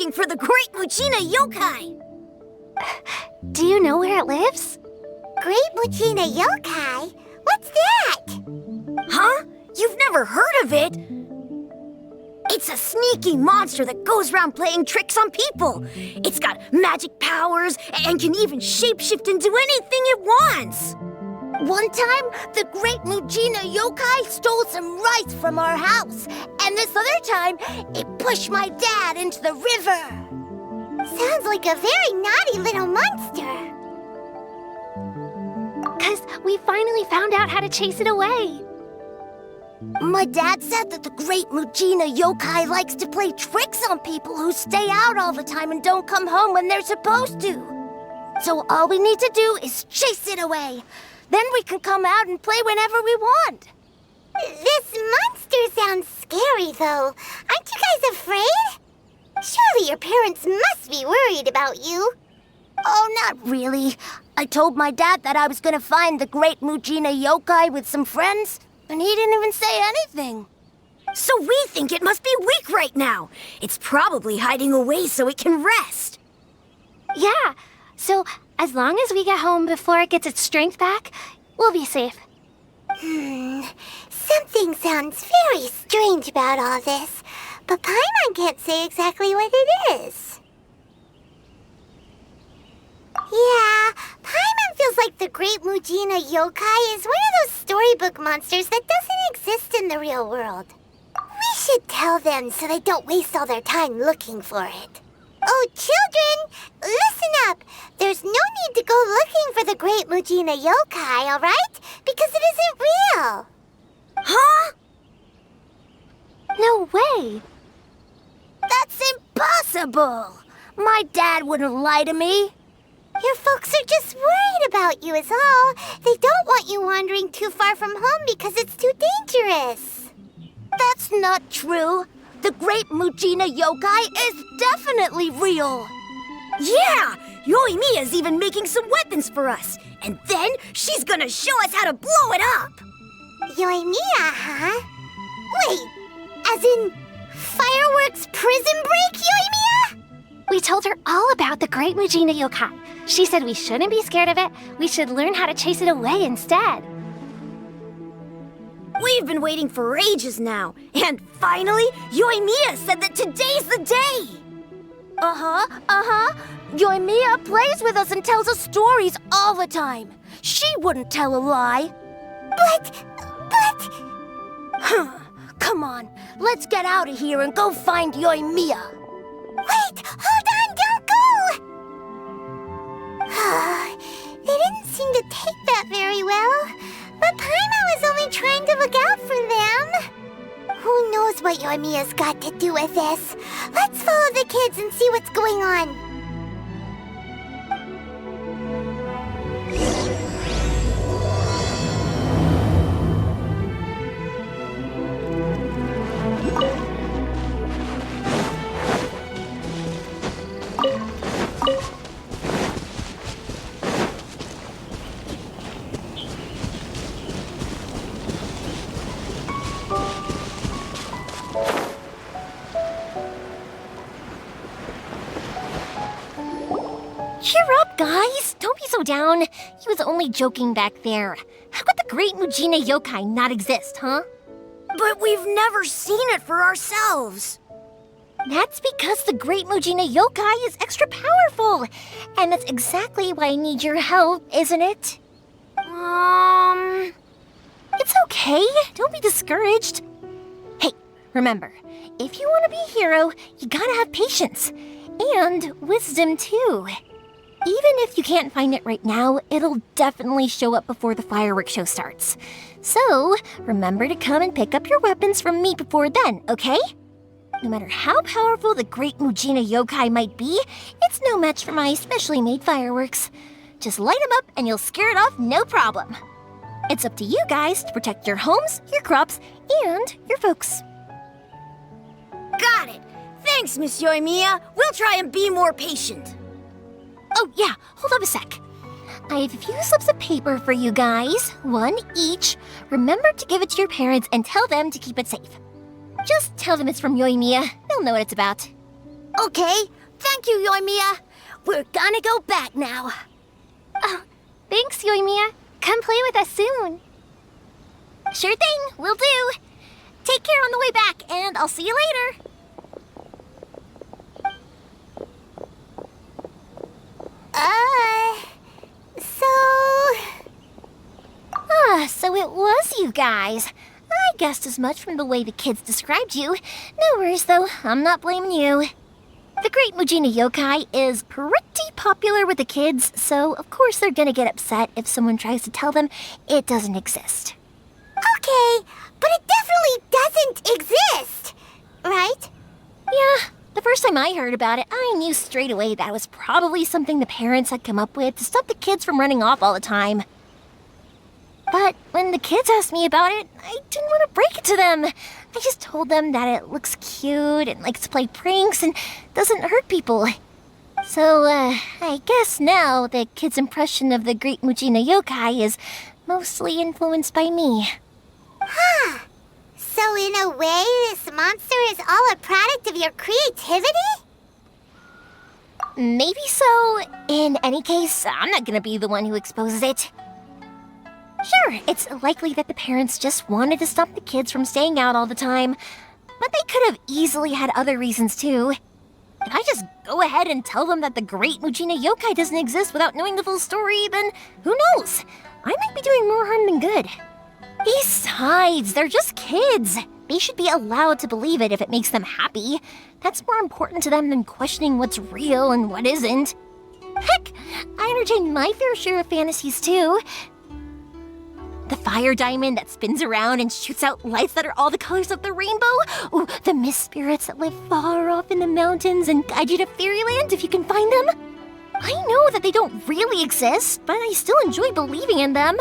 looking for the Great Muchina Yokai. Do you know where it lives? Great Muchina Yokai? What's that? Huh? You've never heard of it? It's a sneaky monster that goes around playing tricks on people. It's got magic powers and can even shapeshift into anything it wants. One time, the Great Muchina Yokai stole some rice from our house. And this other time, it pushed my dad into the river. Sounds like a very naughty little monster. 'Cause we finally found out how to chase it away. My dad said that the Great Muchina Yokai likes to play tricks on people who stay out all the time and don't come home when they're supposed to. So all we need to do is chase it away. Then we can come out and play whenever we want. This monster sounds scary, though. Aren't you guys afraid? Surely your parents must be worried about you. Oh, not really. I told my dad that I was gonna find the Great Muchina Yokai with some friends, and he didn't even say anything. So we think it must be weak right now. It's probably hiding away so it can rest. Yeah, so as long as we get home before it gets its strength back, we'll be safe. Something sounds very strange about all this, but Paimon can't say exactly what it is. Yeah, Paimon feels like the Great Muchina Yokai is one of those storybook monsters that doesn't exist in the real world. We should tell them so they don't waste all their time looking for it. Oh, children, listen up. There's no need to go looking for the Great Muchina Yokai, all right? Because it isn't real. Huh? No way! That's impossible. My dad wouldn't lie to me. Your folks are just worried about you is all. They don't want you wandering too far from home because it's too dangerous. That's not true. The Great Muchina Yokai is definitely real. Yeah! Yoimiya's even making some weapons for us. And then she's gonna show us how to blow it up. Yoimiya, huh? Wait, as in fireworks prison break, Yoimiya? We told her all about the Great Muchina Yokai. She said we shouldn't be scared of it. We should learn how to chase it away instead. We've been waiting for ages now. And finally, Yoimiya said that today's the day. Yoimiya plays with us and tells us stories all the time. She wouldn't tell a lie. But... Come on, let's get out of here and go find Yoimiya. Wait, hold on, don't go! They didn't seem to take that very well. But Paimon was only trying to look out for them. Who knows what Yoimiya's got to do with this? Let's follow the kids and see what's going on. Cheer up, guys! Don't be so down. He was only joking back there. How could the Great Muchina Yokai not exist, huh? But we've never seen it for ourselves. That's because the Great Muchina Yokai is extra powerful. And that's exactly why I need your help, isn't it? It's okay. Don't be discouraged. Hey, remember, if you want to be a hero, you gotta have patience. And wisdom, too. Even if you can't find it right now, it'll definitely show up before the fireworks show starts. So, remember to come and pick up your weapons from me before then, okay? No matter how powerful the Great Muchina Yokai might be, it's no match for my specially made fireworks. Just light them up and you'll scare it off no problem. It's up to you guys to protect your homes, your crops, and your folks. Got it. Thanks, Miss Yoimiya. We'll try and be more patient. Oh, yeah, hold up a sec. I have a few slips of paper for you guys, one each. Remember to give it to your parents and tell them to keep it safe. Just tell them it's from Yoimiya. They'll know what it's about. Okay, thank you, Yoimiya. We're gonna go back now. Oh, thanks, Yoimiya. Come play with us soon. Sure thing, will do. Take care on the way back, and I'll see you later. So it was you guys. I guessed as much from the way the kids described you. No worries, though. I'm not blaming you. The Great Mujina Yokai is pretty popular with the kids, so of course they're gonna get upset if someone tries to tell them it doesn't exist. Okay, but it definitely doesn't exist, right? Yeah, the first time I heard about it, I knew straight away that was probably something the parents had come up with to stop the kids from running off all the time. But when the kids asked me about it, I didn't want to break it to them. I just told them that it looks cute and likes to play pranks and doesn't hurt people. So, I guess now the kids' impression of the Great Mujina Yokai is mostly influenced by me. Huh. So in a way, this monster is all a product of your creativity? Maybe so. In any case, I'm not gonna be the one who exposes it. Sure, it's likely that the parents just wanted to stop the kids from staying out all the time, but they could have easily had other reasons too. If I just go ahead and tell them that the Great Mujina Yokai doesn't exist without knowing the full story, then who knows? I might be doing more harm than good. Besides, they're just kids. They should be allowed to believe it if it makes them happy. That's more important to them than questioning what's real and what isn't. Heck, I entertain my fair share of fantasies too. The fire diamond that spins around and shoots out lights that are all the colors of the rainbow. Ooh, the mist spirits that live far off in the mountains and guide you to fairyland if you can find them. I know that they don't really exist, but I still enjoy believing in them.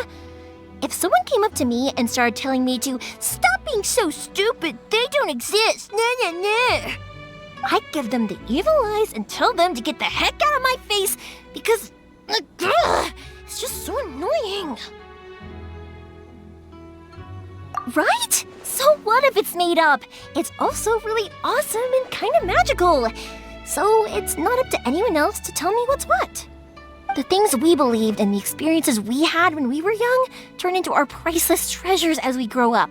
If someone came up to me and started telling me to stop being so stupid, they don't exist, I'd give them the evil eyes and tell them to get the heck out of my face because it's just so annoying. Right? So what if it's made up? It's also really awesome and kind of magical. So it's not up to anyone else to tell me what's what. The things we believed and the experiences we had when we were young turn into our priceless treasures as we grow up.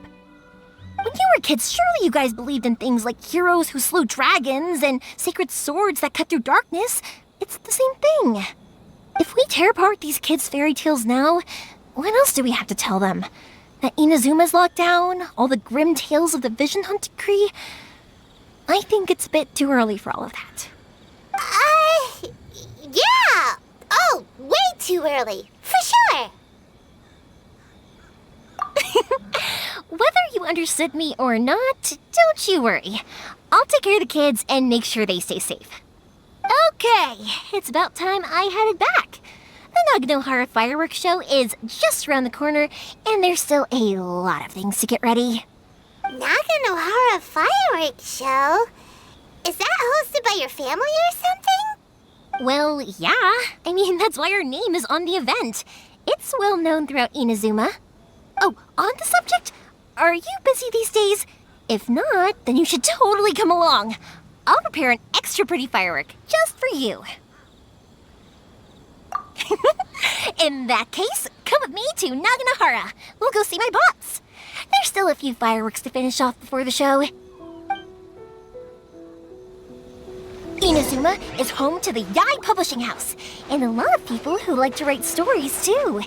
When you were kids, surely you guys believed in things like heroes who slew dragons and sacred swords that cut through darkness. It's the same thing. If we tear apart these kids' fairy tales now, what else do we have to tell them? That Inazuma's locked down? All the grim tales of the Vision Hunt Decree? I think it's a bit too early for all of that. Yeah! Oh, way too early, for sure! Whether you understood me or not, don't you worry. I'll take care of the kids and make sure they stay safe. Okay, it's about time I headed back. The Naganohara fireworks show is just around the corner, and there's still a lot of things to get ready. Naganohara fireworks show? Is that hosted by your family or something? Well, yeah. I mean, that's why our name is on the event. It's well known throughout Inazuma. Oh, on the subject, are you busy these days? If not, then you should totally come along. I'll prepare an extra pretty firework just for you. In that case, come with me to Naganohara. We'll go see my boss. There's still a few fireworks to finish off before the show. Inazuma is home to the Yai Publishing House, and a lot of people who like to write stories too.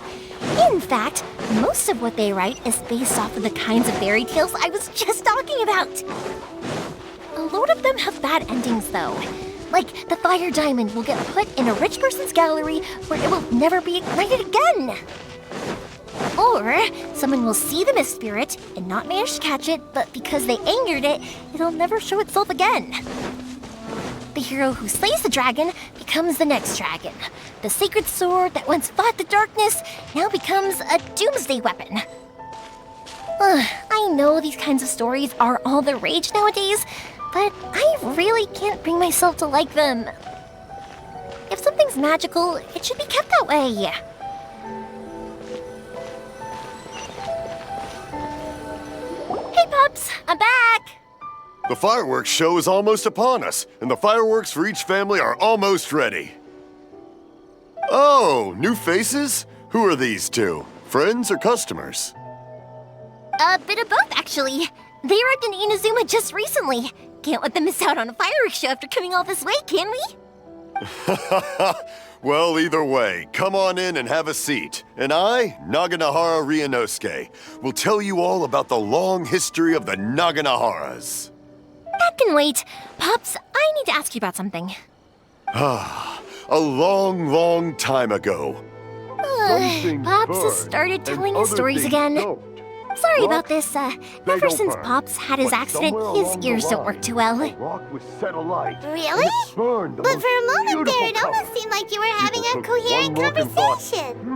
In fact, most of what they write is based off of the kinds of fairy tales I was just talking about. A load of them have bad endings though. Like, the fire diamond will get put in a rich person's gallery where it will never be ignited again. Or, someone will see the mist spirit and not manage to catch it, but because they angered it, it'll never show itself again. The hero who slays the dragon becomes the next dragon. The sacred sword that once fought the darkness now becomes a doomsday weapon. I know these kinds of stories are all the rage nowadays, but I really can't bring myself to like them. If something's magical, it should be kept that way. Hey pups, I'm back! The fireworks show is almost upon us, and the fireworks for each family are almost ready. Oh, new faces? Who are these two? Friends or customers? A bit of both, actually. They arrived in Inazuma just recently. Can't let them miss out on a fireworks show after coming all this way, can we? Well, either way, come on in and have a seat. And I, Naganahara Ryunosuke, will tell you all about the long history of the Naganaharas. That can wait. Pops, I need to ask you about something. A long, long time ago. Pops has started telling his stories again. Sorry about this. Ever since Pops had his accident, his ears don't work too well. Really? But for a moment there, it almost seemed like you were having a coherent conversation.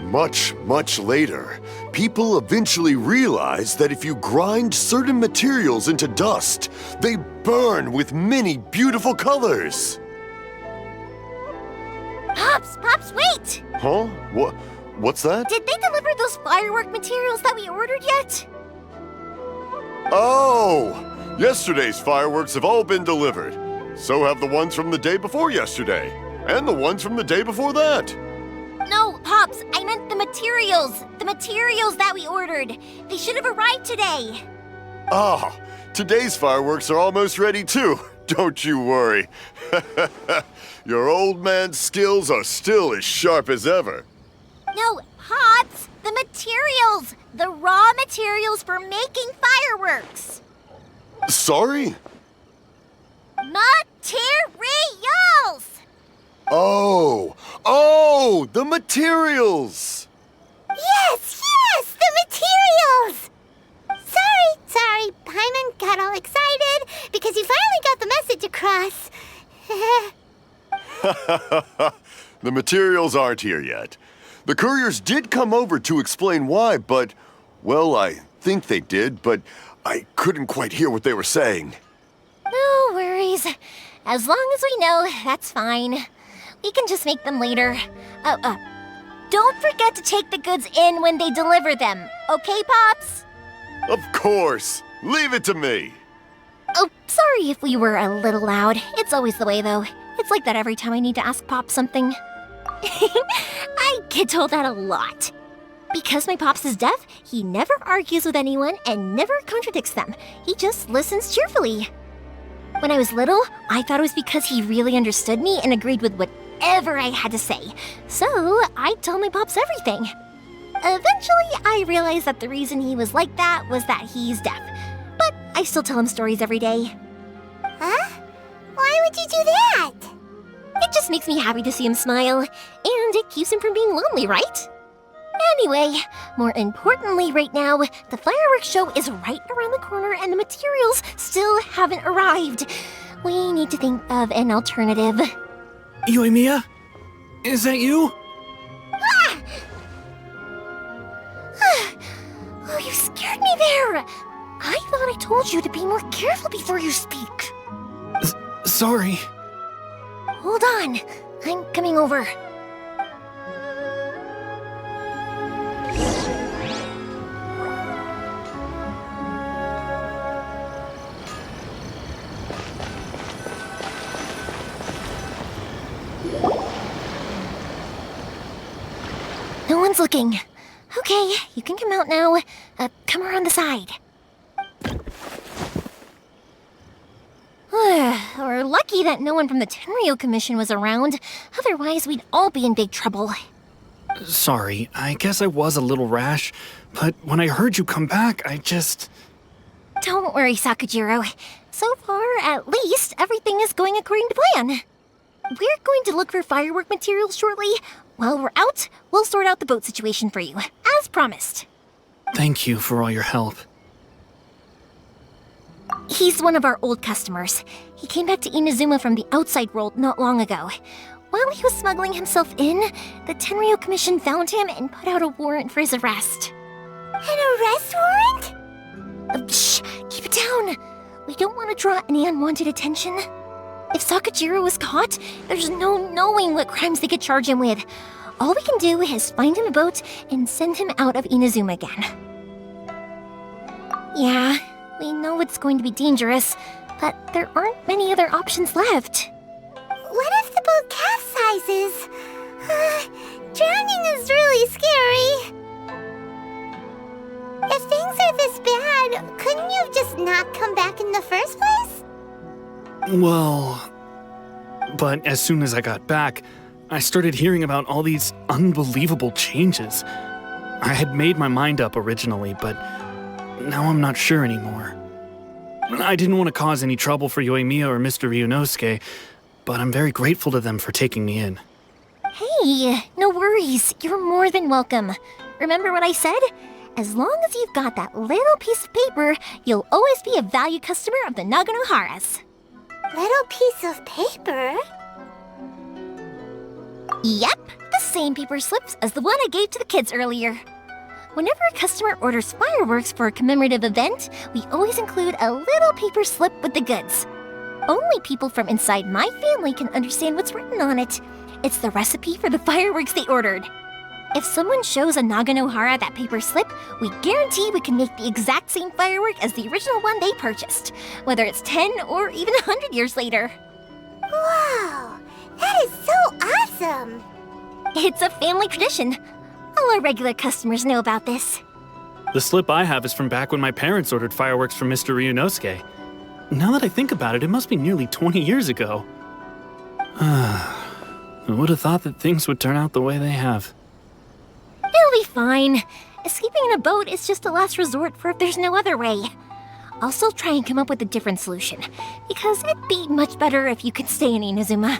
Much, much later, people eventually realized that if you grind certain materials into dust, they burn with many beautiful colors. Pops, wait! Huh? What's that? Did they deliver those firework materials that we ordered yet? Oh! Yesterday's fireworks have all been delivered. So have the ones from the day before yesterday. And the ones from the day before that. No, Pops, I meant the materials. The materials that we ordered. They should have arrived today. Ah, today's fireworks are almost ready too. Don't you worry. Your old man's skills are still as sharp as ever. No, Pops, the materials. The raw materials for making fireworks. Sorry? Materials! Oh, the materials! Yes, the materials! Sorry, Paimon got all excited because he finally got the message across. The materials aren't here yet. The couriers did come over to explain why, but, well, I think they did, but I couldn't quite hear what they were saying. No worries. As long as we know, that's fine. We can just make them later. Don't forget to take the goods in when they deliver them, okay, Pops? Of course. Leave it to me. Oh, sorry if we were a little loud. It's always the way, though. It's like that every time I need to ask Pops something. I get told that a lot. Because my Pops is deaf, he never argues with anyone and never contradicts them. He just listens cheerfully. When I was little, I thought it was because he really understood me and agreed with whatever I had to say. So I'd tell my Pops everything. Eventually, I realized that the reason he was like that was that he's deaf. But I still tell him stories every day. Huh? Why would you do that? It just makes me happy to see him smile, and it keeps him from being lonely, right? Anyway, more importantly right now, the fireworks show is right around the corner and the materials still haven't arrived. We need to think of an alternative. Yoimiya? Is that you? Oh, you scared me there! I thought I told you to be more careful before you speak. Sorry. Hold on, I'm coming over. No one's looking. Okay, you can come out now. Come around the side. We're lucky that no one from the Tenryo Commission was around. Otherwise, we'd all be in big trouble. Sorry, I guess I was a little rash, but when I heard you come back, I just... Don't worry, Sakujiro. So far, at least, everything is going according to plan. We're going to look for firework materials shortly. While we're out, we'll sort out the boat situation for you, as promised. Thank you for all your help. He's one of our old customers. He came back to Inazuma from the outside world not long ago. While he was smuggling himself in, the Tenryo Commission found him and put out a warrant for his arrest. An arrest warrant? Shh! Keep it down! We don't want to draw any unwanted attention. If Sakujiro was caught, there's no knowing what crimes they could charge him with. All we can do is find him a boat and send him out of Inazuma again. Yeah, We know it's going to be dangerous, but there aren't many other options left. What if the boat capsizes? Drowning is really scary. If things are this bad, couldn't you just not come back in the first place? Well, but as soon as I got back, I started hearing about all these unbelievable changes. I had made my mind up originally, but now I'm not sure anymore. I didn't want to cause any trouble for Yoimiya or Mr. Ryunosuke, but I'm very grateful to them for taking me in. Hey, no worries. You're more than welcome. Remember what I said? As long as you've got that little piece of paper, you'll always be a valued customer of the Naganohara's. Little piece of paper? Yep, the same paper slips as the one I gave to the kids earlier. Whenever a customer orders fireworks for a commemorative event, we always include a little paper slip with the goods. Only people from inside my family can understand what's written on it. It's the recipe for the fireworks they ordered. If someone shows a Naganohara that paper slip, we guarantee we can make the exact same firework as the original one they purchased, whether it's 10 or even 100 years later. Wow, that is so awesome! It's a family tradition. All our regular customers know about this. The slip I have is from back when my parents ordered fireworks from Mr. Ryunosuke. Now that I think about it, it must be nearly 20 years ago. I would have thought that things would turn out the way they have. It'll be fine. Escaping in a boat is just a last resort for if there's no other way. I'll still try and come up with a different solution, because it'd be much better if you could stay in Inazuma.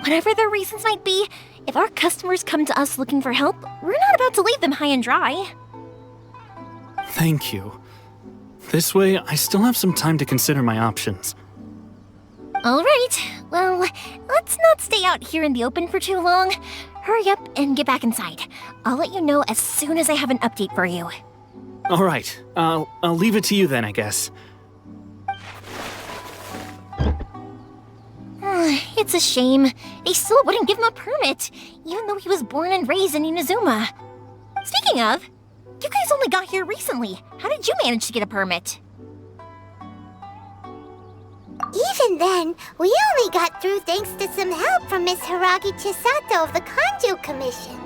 Whatever their reasons might be, if our customers come to us looking for help, we're not about to leave them high and dry. Thank you. This way, I still have some time to consider my options. All right, well, let's not stay out here in the open for too long. Hurry up and get back inside. I'll let you know as soon as I have an update for you. All right, I'll leave it to you then, I guess. It's a shame. They still wouldn't give him a permit, even though he was born and raised in Inazuma. Speaking of, you guys only got here recently. How did you manage to get a permit? Even then, we only got through thanks to some help from Miss Hiragi Chisato of the Kanjo Commission.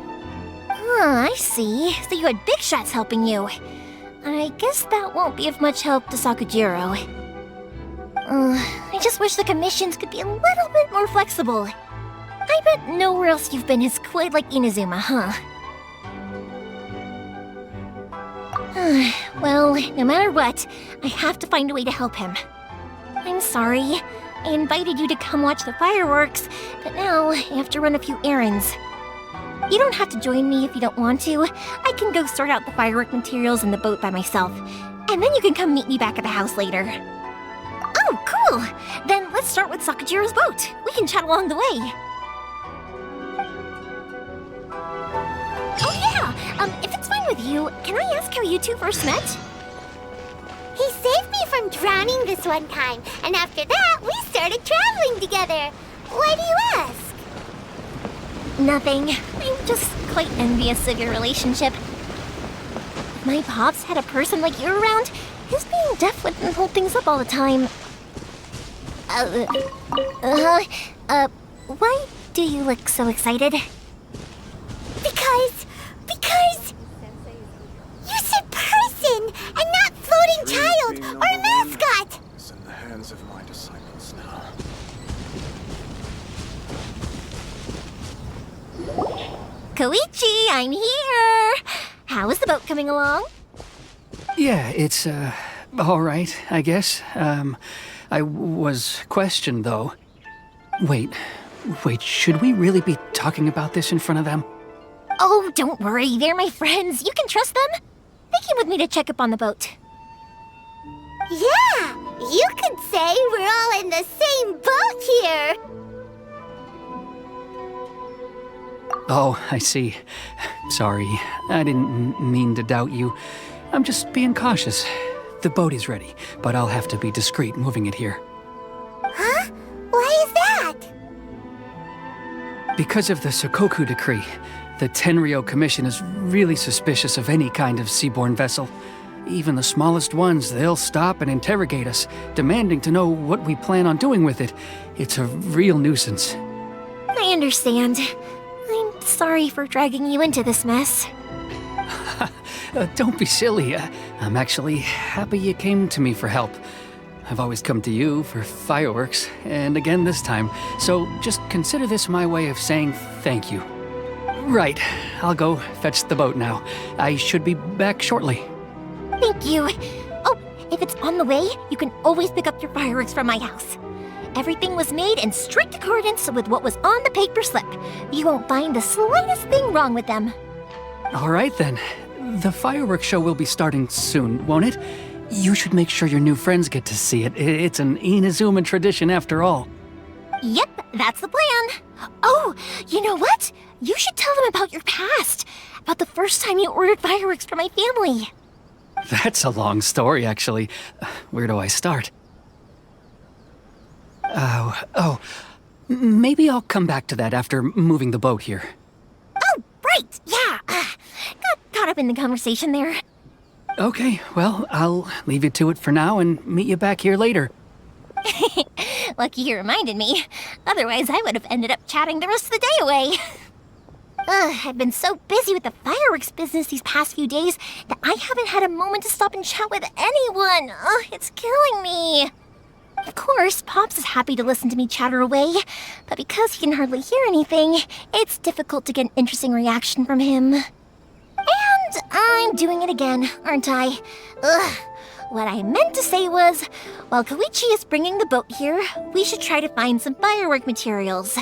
I see. So you had big shots helping you. I guess that won't be of much help to Sakujiro. I just wish the commissions could be a little bit more flexible. I bet nowhere else you've been is quite like Inazuma, huh? Well, no matter what, I have to find a way to help him. I'm sorry. I invited you to come watch the fireworks, but now I have to run a few errands. You don't have to join me if you don't want to. I can go sort out the firework materials in the boat by myself, and then you can come meet me back at the house later. Oh, cool! Then let's start with Sakujiro's boat. We can chat along the way. Oh yeah! If it's fine with you, can I ask how you two first met? He saved me from drowning this one time, and after that, we started traveling together. Why do you ask? Nothing. I'm just quite envious of your relationship. If my pops had a person like you around, his being deaf wouldn't hold things up all the time. Why do you look so excited? Because you said person and not floating child or mascot. It's in the hands of my disciples now. Koichi, I'm here! How is the boat coming along? Yeah, it's, all right, I guess. I was questioned, though. Wait, should we really be talking about this in front of them? Oh, don't worry, they're my friends. You can trust them. They came with me to check up on the boat. Yeah, you could say we're all in the same boat here. Oh, I see. Sorry, I didn't mean to doubt you. I'm just being cautious. The boat is ready, but I'll have to be discreet moving it here. Huh? Why is that? Because of the Sokoku decree, the Tenryo Commission is really suspicious of any kind of seaborne vessel. Even the smallest ones, they'll stop and interrogate us, demanding to know what we plan on doing with it. It's a real nuisance. I understand. I'm sorry for dragging you into this mess. Don't be silly. I'm actually happy you came to me for help. I've always come to you for fireworks, and again this time, so just consider this my way of saying thank you. Right, I'll go fetch the boat now. I should be back shortly. Thank you. Oh, if it's on the way, you can always pick up your fireworks from my house. Everything was made in strict accordance with what was on the paper slip. You won't find the slightest thing wrong with them. All right then. The fireworks show will be starting soon, won't it? You should make sure your new friends get to see it. It's an Inazuma tradition after all. Yep, that's the plan. Oh, you know what? You should tell them about your past. About the first time you ordered fireworks for my family. That's a long story, actually. Where do I start? Maybe I'll come back to that after moving the boat here. Oh, right, yeah. Got caught up in the conversation there. Okay, well, I'll leave you to it for now and meet you back here later. Lucky you reminded me. Otherwise, I would have ended up chatting the rest of the day away. I've been so busy with the fireworks business these past few days that I haven't had a moment to stop and chat with anyone. It's killing me. Of course, Pops is happy to listen to me chatter away, but because he can hardly hear anything, it's difficult to get an interesting reaction from him. And I'm doing it again, aren't I? What I meant to say was, while Koichi is bringing the boat here, we should try to find some firework materials.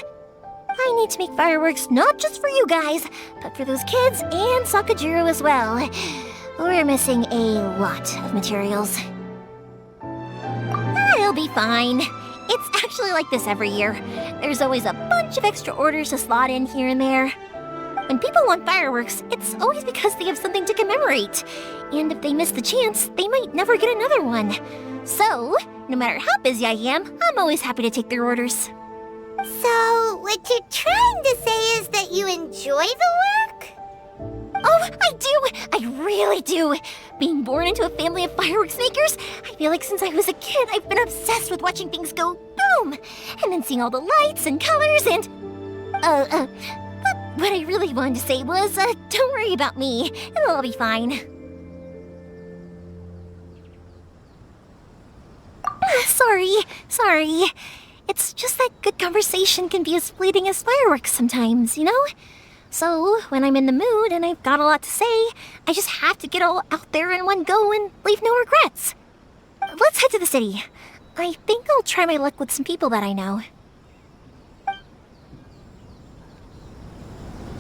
I need to make fireworks not just for you guys, but for those kids and Sakajiro as well. We're missing a lot of materials. It'll be fine. It's actually like this every year. There's always a bunch of extra orders to slot in here and there. When people want fireworks, it's always because they have something to commemorate. And if they miss the chance, they might never get another one. So, no matter how busy I am, I'm always happy to take their orders. So, what you're trying to say is that you enjoy the work? Oh, I do! I really do! Being born into a family of fireworks makers, I feel like since I was a kid, I've been obsessed with watching things go boom! And then seeing all the lights and colors and... But what I really wanted to say was, don't worry about me. It'll all be fine. Sorry. It's just that good conversation can be as fleeting as fireworks sometimes, you know? So, when I'm in the mood and I've got a lot to say, I just have to get all out there in one go and leave no regrets. Let's head to the city. I think I'll try my luck with some people that I know.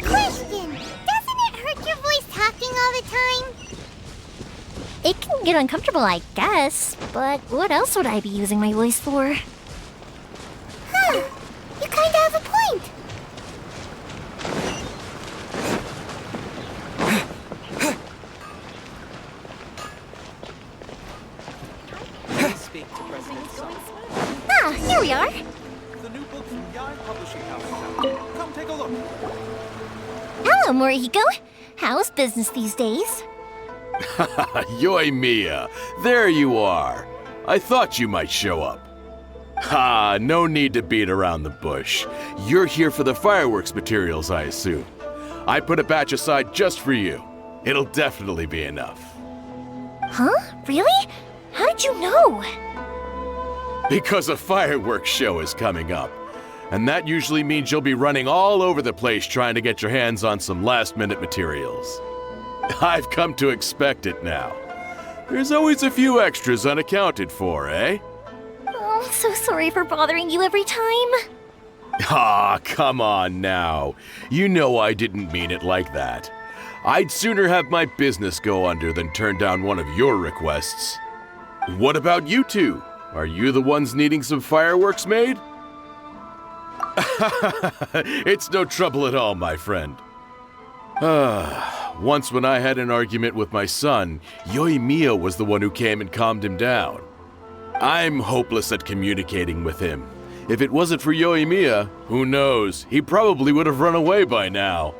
Question! Doesn't it hurt your voice talking all the time? It can get uncomfortable, I guess, but what else would I be using my voice for? Huh. You kinda have a point. Ah, here we are. The new book from Yae Publishing House. Come take a look. Hello, Morihiko. How's business these days? Yoimiya, there you are. I thought you might show up. Ha, no need to beat around the bush. You're here for the fireworks materials, I assume. I put a batch aside just for you. It'll definitely be enough. Huh? Really? How did you know? Because a fireworks show is coming up. And that usually means you'll be running all over the place trying to get your hands on some last-minute materials. I've come to expect it now. There's always a few extras unaccounted for, eh? Oh, so sorry for bothering you every time. Ah, come on now. You know I didn't mean it like that. I'd sooner have my business go under than turn down one of your requests. What about you two? Are you the ones needing some fireworks made? It's no trouble at all, my friend. Once when I had an argument with my son, Yoimiya was the one who came and calmed him down. I'm hopeless at communicating with him. If it wasn't for Yoimiya, who knows, he probably would have run away by now.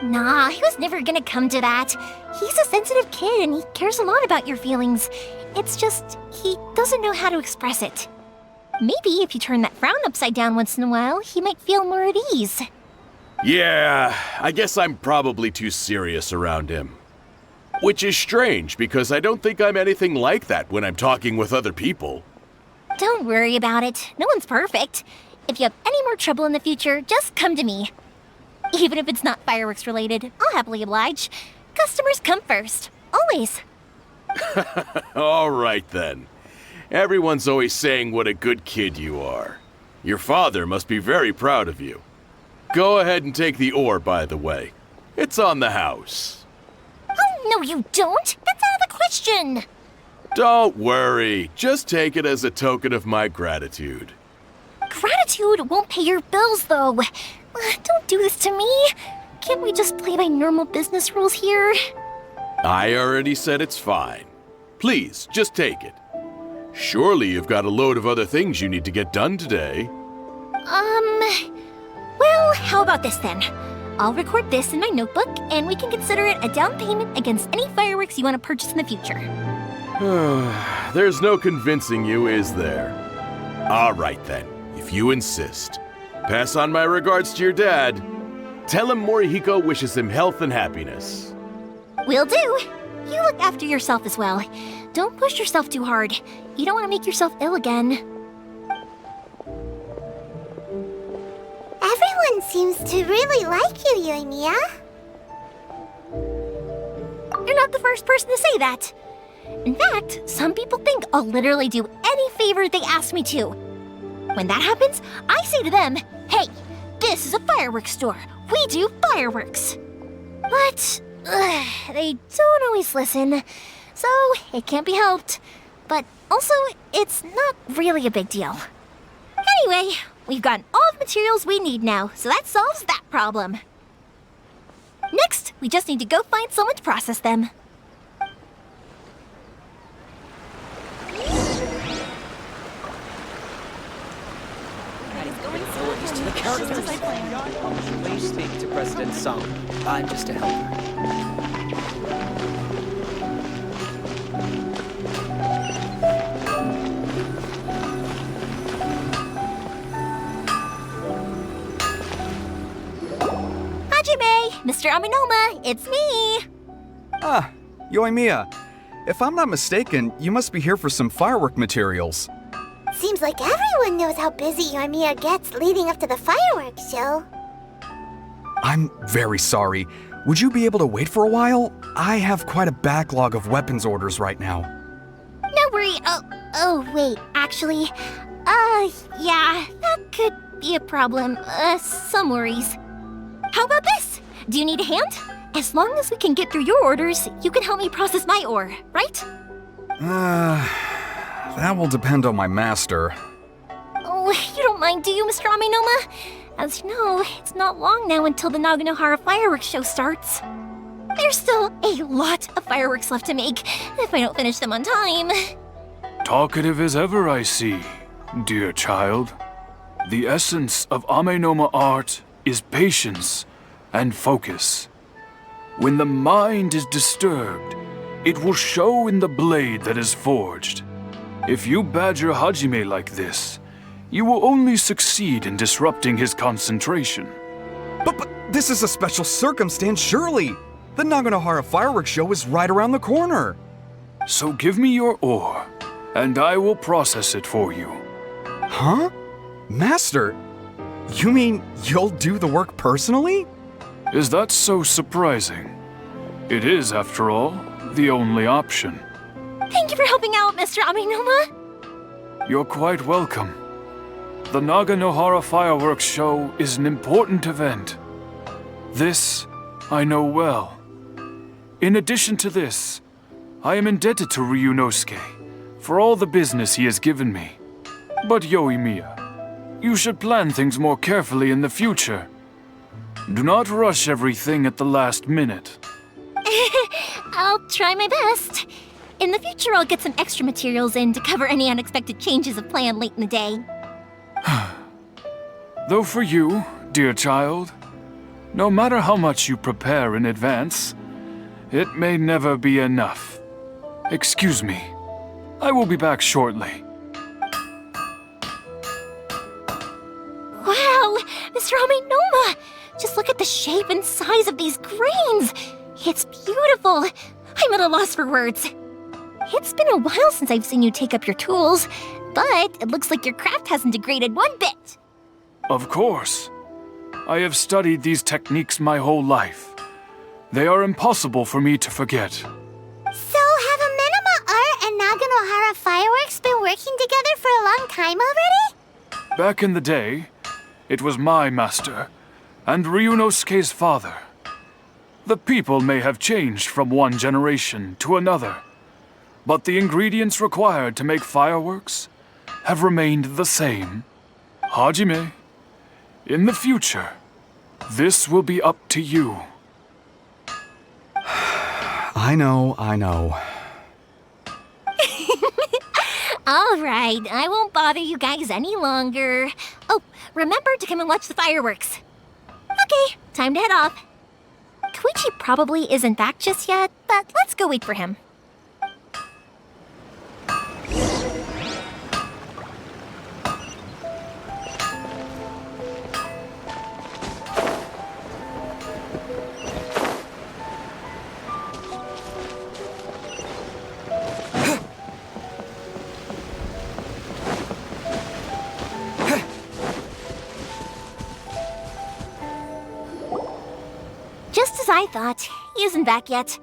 Nah, he was never gonna come to that. He's a sensitive kid and he cares a lot about your feelings. It's just, he doesn't know how to express it. Maybe if you turn that frown upside down once in a while, he might feel more at ease. Yeah, I guess I'm probably too serious around him. Which is strange, because I don't think I'm anything like that when I'm talking with other people. Don't worry about it. No one's perfect. If you have any more trouble in the future, just come to me. Even if it's not fireworks related, I'll happily oblige. Customers come first. Always. All right then. Everyone's always saying what a good kid you are. Your father must be very proud of you. Go ahead and take the ore, by the way. It's on the house. Oh, no you don't. That's out of the question. Don't worry. Just take it as a token of my gratitude. Gratitude won't pay your bills, though. Don't do this to me. Can't we just play by normal business rules here? I already said it's fine. Please, just take it. Surely you've got a load of other things you need to get done today. Well, how about this then? I'll record this in my notebook, and we can consider it a down payment against any fireworks you want to purchase in the future. There's no convincing you, is there? All right then, if you insist. Pass on my regards to your dad. Tell him Morihiko wishes him health and happiness. Will do. You look after yourself as well. Don't push yourself too hard. You don't want to make yourself ill again. Everyone seems to really like you, Yoimiya. You're not the first person to say that. In fact, some people think I'll literally do any favor they ask me to. When that happens, I say to them, hey, this is a fireworks store. We do fireworks. But they don't always listen, so it can't be helped. But also, it's not really a big deal. Anyway, we've gotten all the materials we need now, so that solves that problem. Next, we just need to go find someone to process them. Please speak to President Song. I'm just a helper. Hajime, Mr. Aminoma, it's me. Ah, Yoimiya. If I'm not mistaken, you must be here for some firework materials. Seems like everyone knows how busy Yoimiya gets leading up to the fireworks show. I'm very sorry. Would you be able to wait for a while? I have quite a backlog of weapons orders right now. No worry. Oh, wait, actually, yeah, that could be a problem. Some worries. How about this? Do you need a hand? As long as we can get through your orders, you can help me process my ore, right? That will depend on my master. Oh, you don't mind, do you, Mr. Aminoma? As you know, it's not long now until the Naganohara fireworks show starts. There's still a lot of fireworks left to make, if I don't finish them on time. Talkative as ever, I see, dear child. The essence of Amenoma art is patience and focus. When the mind is disturbed, it will show in the blade that is forged. If you badger Hajime like this, you will only succeed in disrupting his concentration. But this is a special circumstance, surely. The Naganohara fireworks show is right around the corner. So give me your ore, and I will process it for you. Huh? Master, you mean you'll do the work personally? Is that so surprising? It is, after all, the only option. Thank you for helping out, Mr. Aminoma. You're quite welcome. The Naganohara fireworks show is an important event. This I know well. In addition to this, I am indebted to Ryunosuke for all the business he has given me. But Yoimiya, you should plan things more carefully in the future. Do not rush everything at the last minute. I'll try my best. In the future, I'll get some extra materials in to cover any unexpected changes of plan late in the day. Though for you, dear child, No matter how much you prepare in advance, it may never be enough. Excuse me. I will be back shortly. Wow, Mr. Amenoma! Just look at the shape and size of these grains! It's beautiful! I'm at a loss for words. It's been a while since I've seen you take up your tools, but it looks like your craft hasn't degraded one bit. Of course. I have studied these techniques my whole life. They are impossible for me to forget. So have Amenoma Art and Naganohara Fireworks been working together for a long time already? Back in the day, it was my master, and Ryunosuke's father. The people may have changed from one generation to another, but the ingredients required to make fireworks have remained the same. Hajime, in the future, this will be up to you. I know. All right, I won't bother you guys any longer. Oh, remember to come and watch the fireworks. Okay, time to head off. Koichi probably isn't back just yet, but let's go wait for him. Just as I thought, he isn't back yet.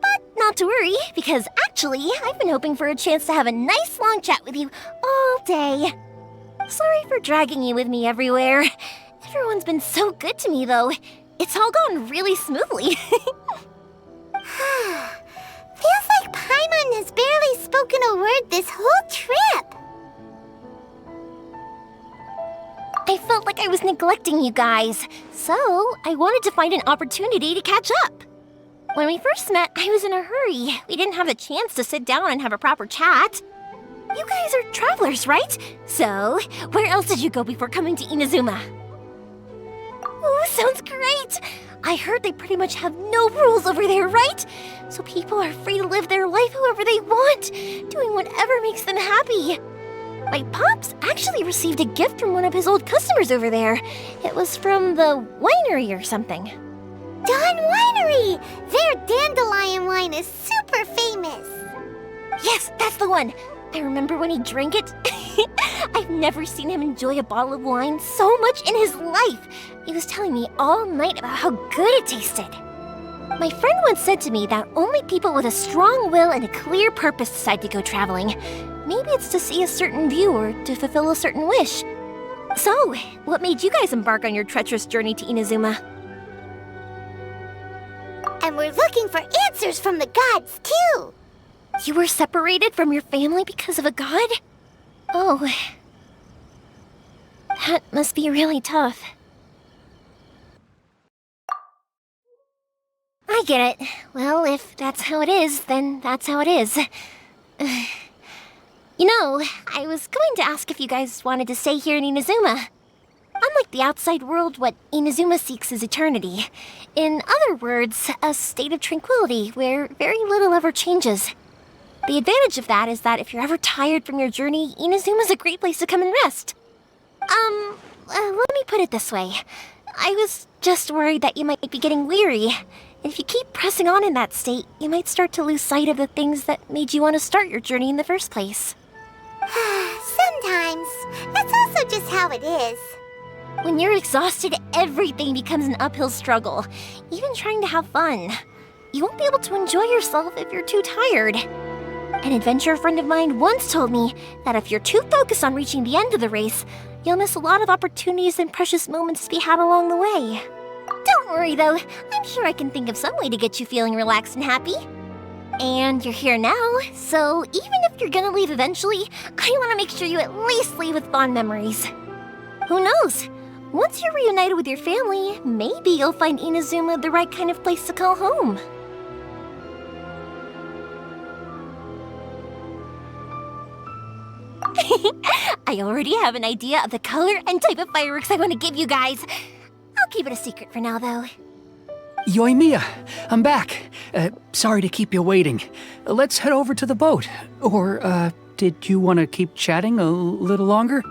But not to worry, because actually, I've been hoping for a chance to have a nice long chat with you all day. Sorry for dragging you with me everywhere. Everyone's been so good to me, though. It's all gone really smoothly. Feels like Paimon has barely spoken a word this whole trip. I felt like I was neglecting you guys, so I wanted to find an opportunity to catch up. When we first met, I was in a hurry. We didn't have the chance to sit down and have a proper chat. You guys are travelers, right? So, where else did you go before coming to Inazuma? Ooh, sounds great! I heard they pretty much have no rules over there, right? So people are free to live their life however they want, doing whatever makes them happy. My pops actually received a gift from one of his old customers over there. It was from the winery or something. Dawn Winery! Their dandelion wine is super famous. Yes, that's the one. I remember when he drank it. I've never seen him enjoy a bottle of wine so much in his life. He was telling me all night about how good it tasted. My friend once said to me that only people with a strong will and a clear purpose decide to go traveling. Maybe it's to see a certain view or to fulfill a certain wish. So, what made you guys embark on your treacherous journey to Inazuma? And we're looking for answers from the gods, too. You were separated from your family because of a god? Oh. That must be really tough. I get it. Well, if that's how it is, then that's how it is. You know, I was going to ask if you guys wanted to stay here in Inazuma. Unlike the outside world, what Inazuma seeks is eternity. In other words, a state of tranquility where very little ever changes. The advantage of that is that if you're ever tired from your journey, Inazuma's a great place to come and rest. Let me put it this way. I was just worried that you might be getting weary. And if you keep pressing on in that state, you might start to lose sight of the things that made you want to start your journey in the first place. Sometimes. That's also just how it is. When you're exhausted, everything becomes an uphill struggle, even trying to have fun. You won't be able to enjoy yourself if you're too tired. An adventurer friend of mine once told me that if you're too focused on reaching the end of the race, you'll miss a lot of opportunities and precious moments to be had along the way. Don't worry though, I'm sure I can think of some way to get you feeling relaxed and happy. And you're here now, so even if you're gonna leave eventually, I want to make sure you at least leave with fond memories. Who knows? Once you're reunited with your family, maybe you'll find Inazuma the right kind of place to call home. I already have an idea of the color and type of fireworks I want to give you guys. I'll keep it a secret for now, though. Yoimiya, I'm back. Sorry to keep you waiting. Let's head over to the boat. Or, did you want to keep chatting a little longer?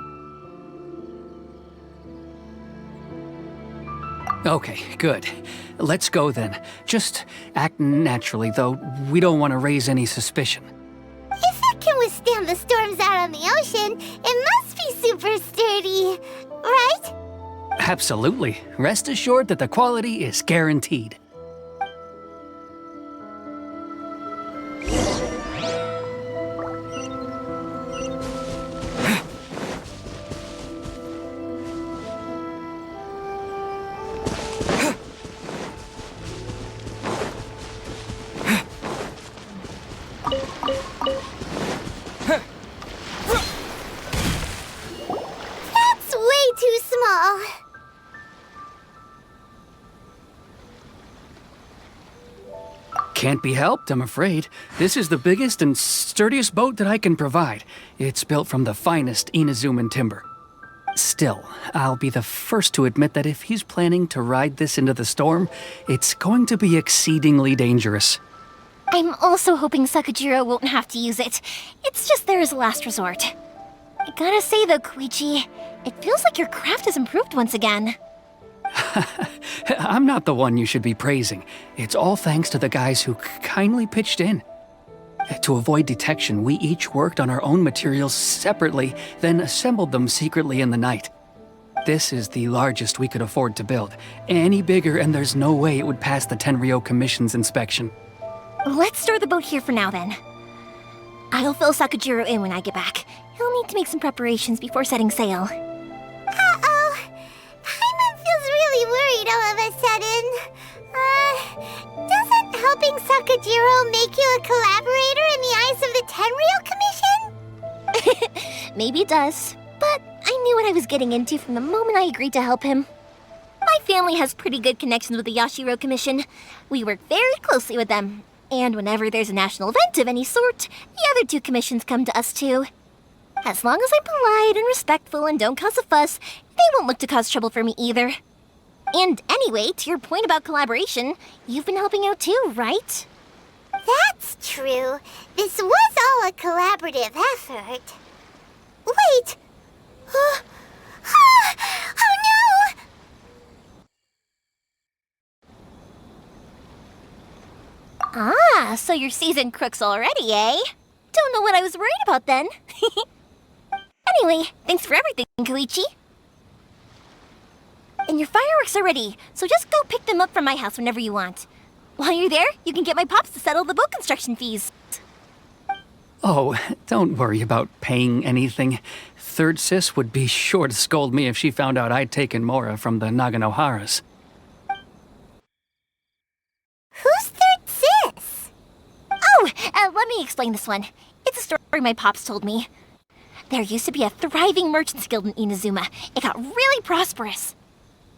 Okay, good. Let's go then. Just act naturally, though. We don't want to raise any suspicion. If it can withstand the storms out on the ocean, it must be super sturdy, right? Absolutely. Rest assured that the quality is guaranteed. That's way too small. Can't be helped, I'm afraid. This is the biggest and sturdiest boat that I can provide. It's built from the finest Inazuman timber. Still, I'll be the first to admit that if he's planning to ride this into the storm, it's going to be exceedingly dangerous. I'm also hoping Sakajiro won't have to use it. It's just there as a last resort. I gotta say though, Koichi, it feels like your craft has improved once again. I'm not the one you should be praising. It's all thanks to the guys who kindly pitched in. To avoid detection, we each worked on our own materials separately, then assembled them secretly in the night. This is the largest we could afford to build. Any bigger and there's no way it would pass the Tenryou Commission's inspection. Let's store the boat here for now then. I'll fill Sakajiro in when I get back. He'll need to make some preparations before setting sail. Uh-oh. Paimon feels really worried all of a sudden. Doesn't helping Sakajiro make you a collaborator in the eyes of the Tenryou Commission? Maybe it does, but I knew what I was getting into from the moment I agreed to help him. My family has pretty good connections with the Yashiro Commission. We work very closely with them. And whenever there's a national event of any sort, the other two commissions come to us too. As long as I'm polite and respectful and don't cause a fuss, they won't look to cause trouble for me either. And anyway, to your point about collaboration, you've been helping out too, right? That's true. This was all a collaborative effort. Wait! Oh no! Ah, so you're seasoned crooks already, eh? Don't know what I was worried about then. Anyway, thanks for everything, Koichi. And your fireworks are ready, so just go pick them up from my house whenever you want. While you're there, you can get my pops to settle the boat construction fees. Oh, don't worry about paying anything. Third Sis would be sure to scold me if she found out I'd taken Mora from the Naganoharas. Who's Third Sis? Oh, let me explain this one. It's a story my pops told me. There used to be a thriving merchants guild in Inazuma. It got really prosperous.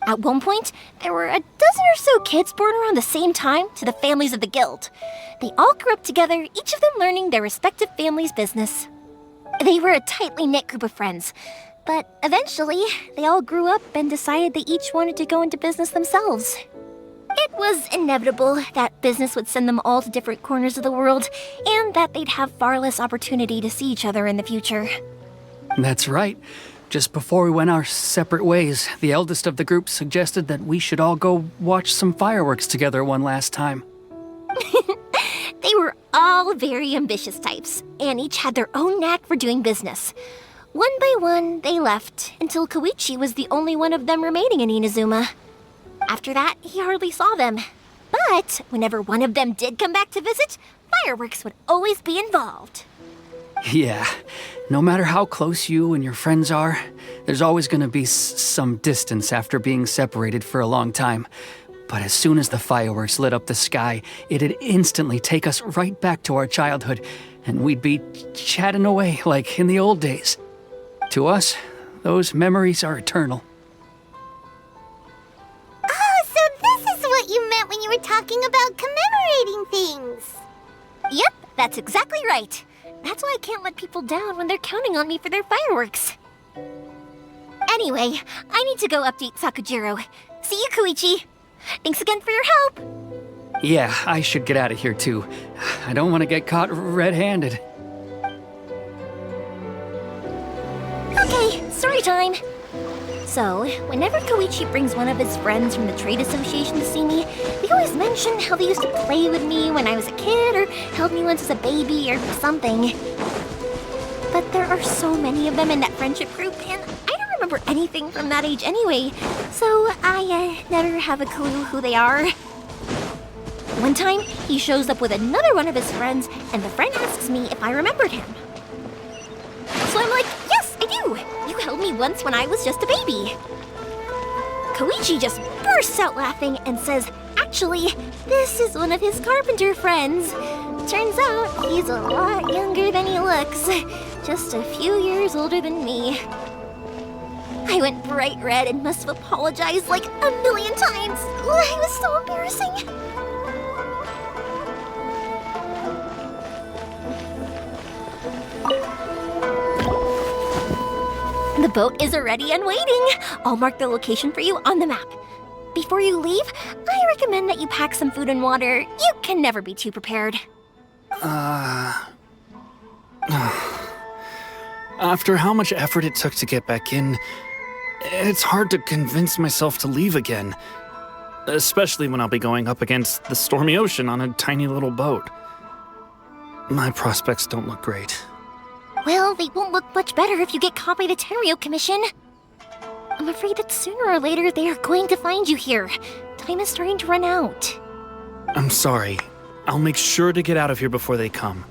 At one point, there were a dozen or so kids born around the same time to the families of the guild. They all grew up together, each of them learning their respective family's business. They were a tightly knit group of friends, but eventually, they all grew up and decided they each wanted to go into business themselves. It was inevitable that business would send them all to different corners of the world, and that they'd have far less opportunity to see each other in the future. That's right. Just before we went our separate ways, the eldest of the group suggested that we should all go watch some fireworks together one last time. They were all very ambitious types, and each had their own knack for doing business. One by one, they left, until Koichi was the only one of them remaining in Inazuma. After that, he hardly saw them. But whenever one of them did come back to visit, fireworks would always be involved. Yeah, no matter how close you and your friends are, there's always going to be some distance after being separated for a long time. But as soon as the fireworks lit up the sky, it'd instantly take us right back to our childhood, and we'd be chatting away like in the old days. To us, those memories are eternal. Oh, so this is what you meant when you were talking about commemorating things. Yep, that's exactly right. That's why I can't let people down when they're counting on me for their fireworks. Anyway, I need to go update Sakajiro. See you, Koichi. Thanks again for your help. Yeah, I should get out of here too. I don't want to get caught red-handed. Okay, story time. So, whenever Koichi brings one of his friends from the trade association to see me, they always mention how they used to play with me when I was a kid or held me once as a baby or something. But there are so many of them in that friendship group, and I don't remember anything from that age anyway, so I never have a clue who they are. One time, he shows up with another one of his friends, and the friend asks me if I remembered him. So I'm like, yes, I do! You held me once when I was just a baby. Koichi just bursts out laughing and says, actually, this is one of his carpenter friends. Turns out he's a lot younger than he looks. Just a few years older than me. I went bright red and must have apologized like a million times. It was so embarrassing. The boat is ready and waiting. I'll mark the location for you on the map. Before you leave, I recommend that you pack some food and water. You can never be too prepared. After how much effort it took to get back in, it's hard to convince myself to leave again. Especially when I'll be going up against the stormy ocean on a tiny little boat. My prospects don't look great. Well, they won't look much better if you get caught by the Tenryou Commission. I'm afraid that sooner or later they are going to find you here. Time is starting to run out. I'm sorry. I'll make sure to get out of here before they come.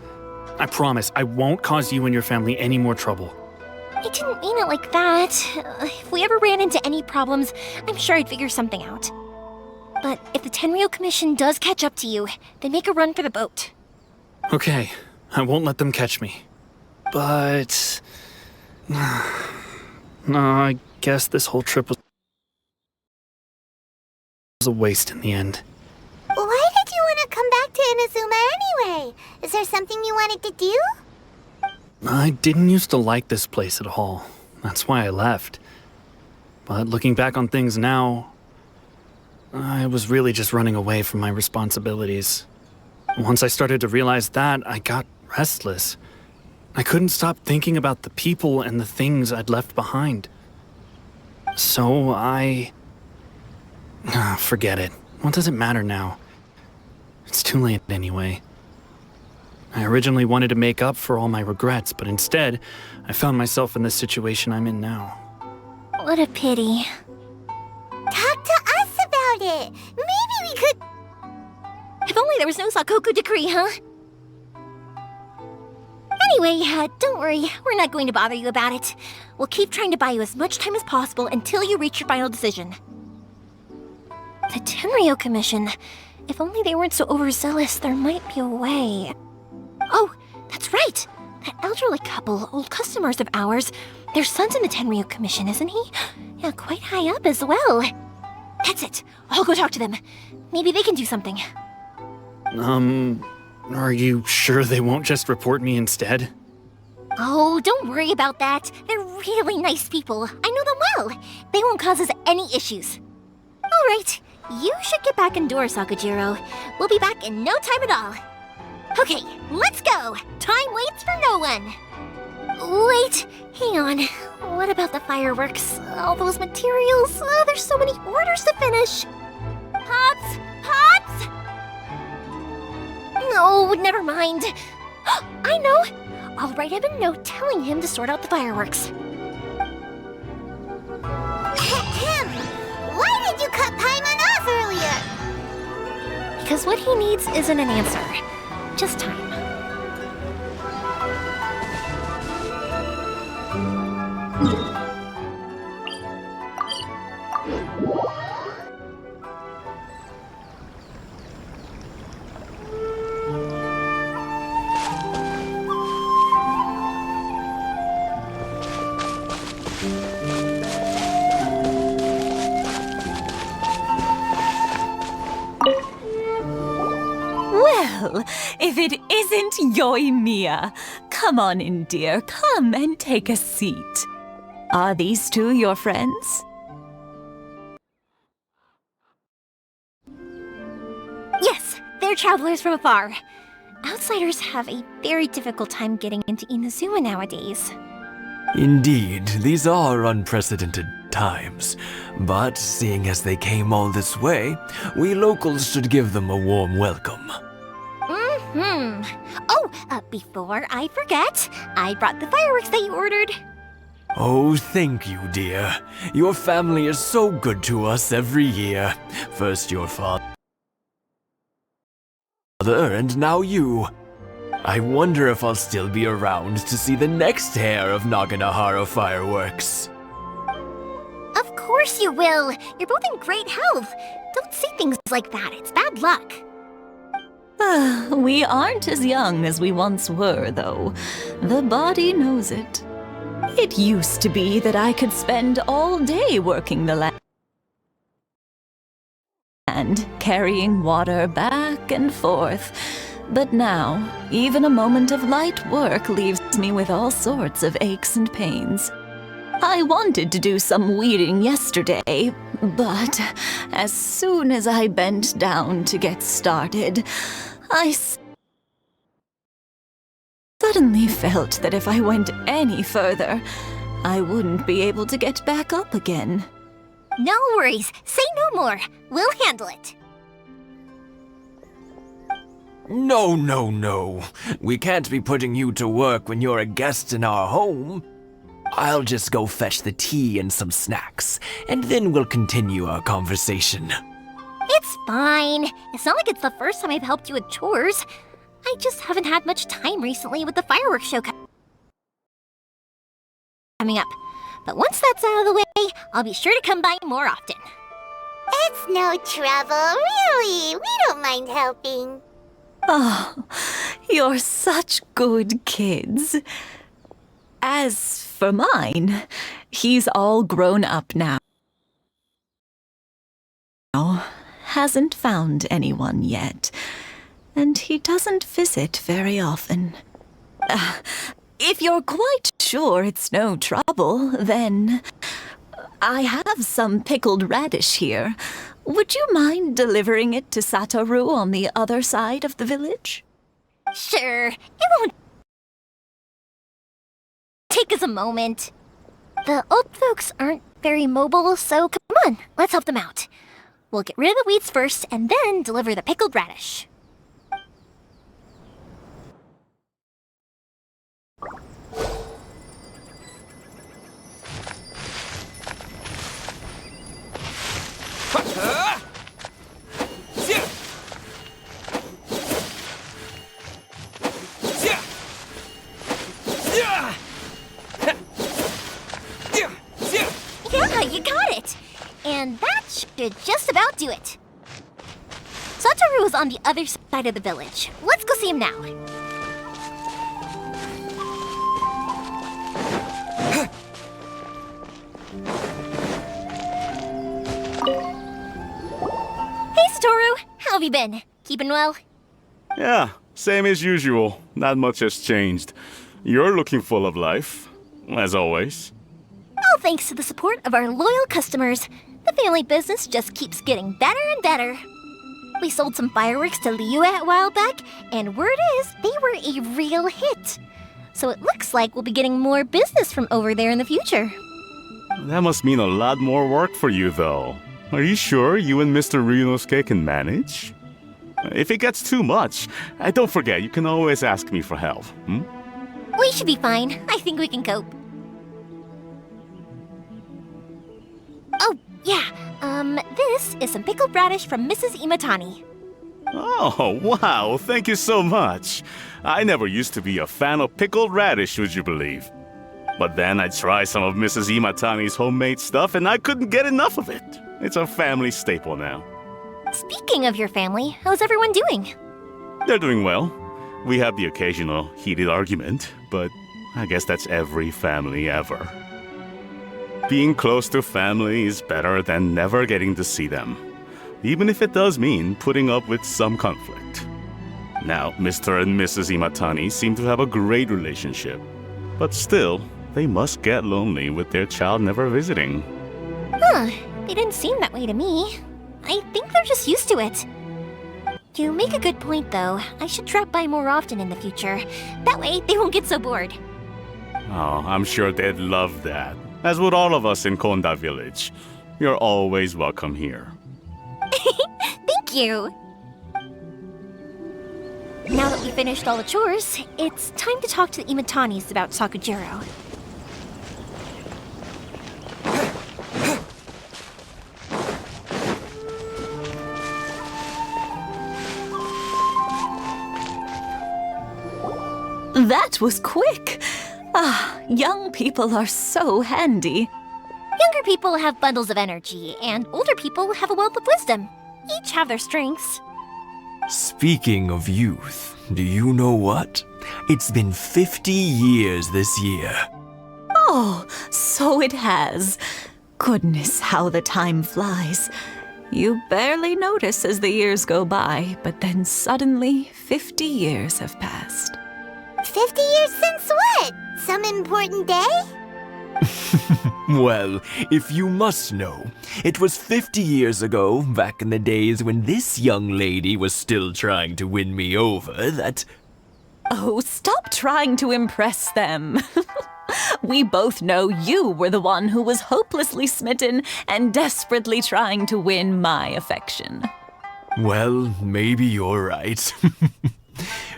I promise I won't cause you and your family any more trouble. I didn't mean it like that. If we ever ran into any problems, I'm sure I'd figure something out. But if the Tenryou Commission does catch up to you, then make a run for the boat. Okay, I won't let them catch me. But... no, I guess this whole trip was a waste in the end. Why did you want to come back to Inazuma anyway? Is there something you wanted to do? I didn't used to like this place at all. That's why I left. But looking back on things now, I was really just running away from my responsibilities. Once I started to realize that, I got restless. I couldn't stop thinking about the people and the things I'd left behind. So forget it. What does it matter now? It's too late anyway. I originally wanted to make up for all my regrets, but instead, I found myself in the situation I'm in now. What a pity. Talk to us about it. Maybe we could... If only there was no Sakoku decree, huh? Anyway, don't worry. We're not going to bother you about it. We'll keep trying to buy you as much time as possible until you reach your final decision. The Tenryou Commission. If only they weren't so overzealous, there might be a way. Oh, that's right. That elderly couple, old customers of ours, their son's in the Tenryou Commission, isn't he? Yeah, quite high up as well. That's it. I'll go talk to them. Maybe they can do something. Are you sure they won't just report me instead? Oh, don't worry about that. They're really nice people. I know them well. They won't cause us any issues. All right, you should get back indoors, Sakujiro. We'll be back in no time at all. Okay, let's go. Time waits for no one. Wait, hang on. What about the fireworks? All those materials? There's so many orders to finish. Pops! Pops! No, never mind. I know. I'll write him a note telling him to sort out the fireworks. Ahem. Why did you cut Paimon off earlier? Because what he needs isn't an answer, just time. Well, if it isn't Yoimiya. Come on in, dear. Come and take a seat. Are these two your friends? mere travelers from afar. Outsiders have a very difficult time getting into Inazuma nowadays. Indeed, these are unprecedented times. But seeing as they came all this way, we locals should give them a warm welcome. Oh, before I forget, I brought the fireworks that you ordered. Oh, thank you, dear. Your family is so good to us every year. First your father, and now you. I wonder if I'll still be around to see the next hair of Naganohara fireworks. Of course you will. You're both in great health. Don't say things like that. It's bad luck. We aren't as young as we once were, though. The body knows it. It used to be that I could spend all day working the land, carrying water back and forth. But now, even a moment of light work leaves me with all sorts of aches and pains. I wanted to do some weeding yesterday, but as soon as I bent down to get started, I suddenly felt that if I went any further, I wouldn't be able to get back up again. No worries. Say no more. We'll handle it. No, no, no. We can't be putting you to work when you're a guest in our home. I'll just go fetch the tea and some snacks, and then we'll continue our conversation. It's fine. It's not like it's the first time I've helped you with chores. I just haven't had much time recently with the fireworks show coming up. But once that's out of the way, I'll be sure to come by more often. It's no trouble, really. We don't mind helping. Oh, you're such good kids. As for mine, he's all grown up now. Hasn't found anyone yet, and he doesn't visit very often. If you're quite sure it's no trouble, then I have some pickled radish here. Would you mind delivering it to Satoru on the other side of the village? Sure, it won't take us a moment. The old folks aren't very mobile, so come on, let's help them out. We'll get rid of the weeds first, and then deliver the pickled radish. Yeah, you got it! And that should just about do it. Satoru is on the other side of the village. Let's go see him now. Hey, Satoru! How have you been? Keeping well? Yeah, same as usual. Not much has changed. You're looking full of life, as always. All thanks to the support of our loyal customers. The family business just keeps getting better and better. We sold some fireworks to Liyue a while back, and word is they were a real hit. So it looks like we'll be getting more business from over there in the future. That must mean a lot more work for you, though. Are you sure you and Mr. Ryunosuke can manage? If it gets too much, don't forget, you can always ask me for help, We should be fine. I think we can cope. Oh, yeah. This is some pickled radish from Mrs. Imatani. Oh, wow, thank you so much. I never used to be a fan of pickled radish, would you believe? But then I tried some of Mrs. Imatani's homemade stuff and I couldn't get enough of it. It's a family staple now. Speaking of your family, how's everyone doing? They're doing well. We have the occasional heated argument, but I guess that's every family ever. Being close to family is better than never getting to see them, even if it does mean putting up with some conflict. Now, Mr. and Mrs. Imatani seem to have a great relationship, but still, they must get lonely with their child never visiting. Huh, they didn't seem that way to me. I think they're just used to it. You make a good point, though. I should drop by more often in the future. That way, they won't get so bored. Oh, I'm sure they'd love that. As would all of us in Konda Village. You're always welcome here. Thank you! Now that we finished all the chores, it's time to talk to the Imatanis about Sakujiro. That was quick! Ah, young people are so handy. Younger people have bundles of energy, and older people have a wealth of wisdom. Each have their strengths. Speaking of youth, do you know what? It's been 50 years this year. Oh, so it has. Goodness, how the time flies. You barely notice as the years go by, but then suddenly 50 years have passed. 50 years since what? Some important day? Well, if you must know, it was 50 years ago, back in the days when this young lady was still trying to win me over, that... Oh, stop trying to impress them. We both know you were the one who was hopelessly smitten and desperately trying to win my affection. Well, maybe you're right.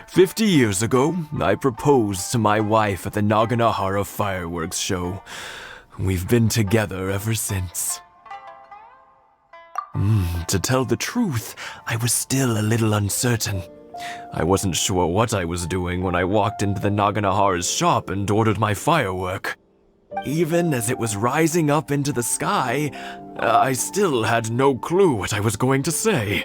50 years ago, I proposed to my wife at the Naganohara fireworks show. We've been together ever since. To tell the truth, I was still a little uncertain. I wasn't sure what I was doing when I walked into the Naganohara's shop and ordered my firework. Even as it was rising up into the sky, I still had no clue what I was going to say.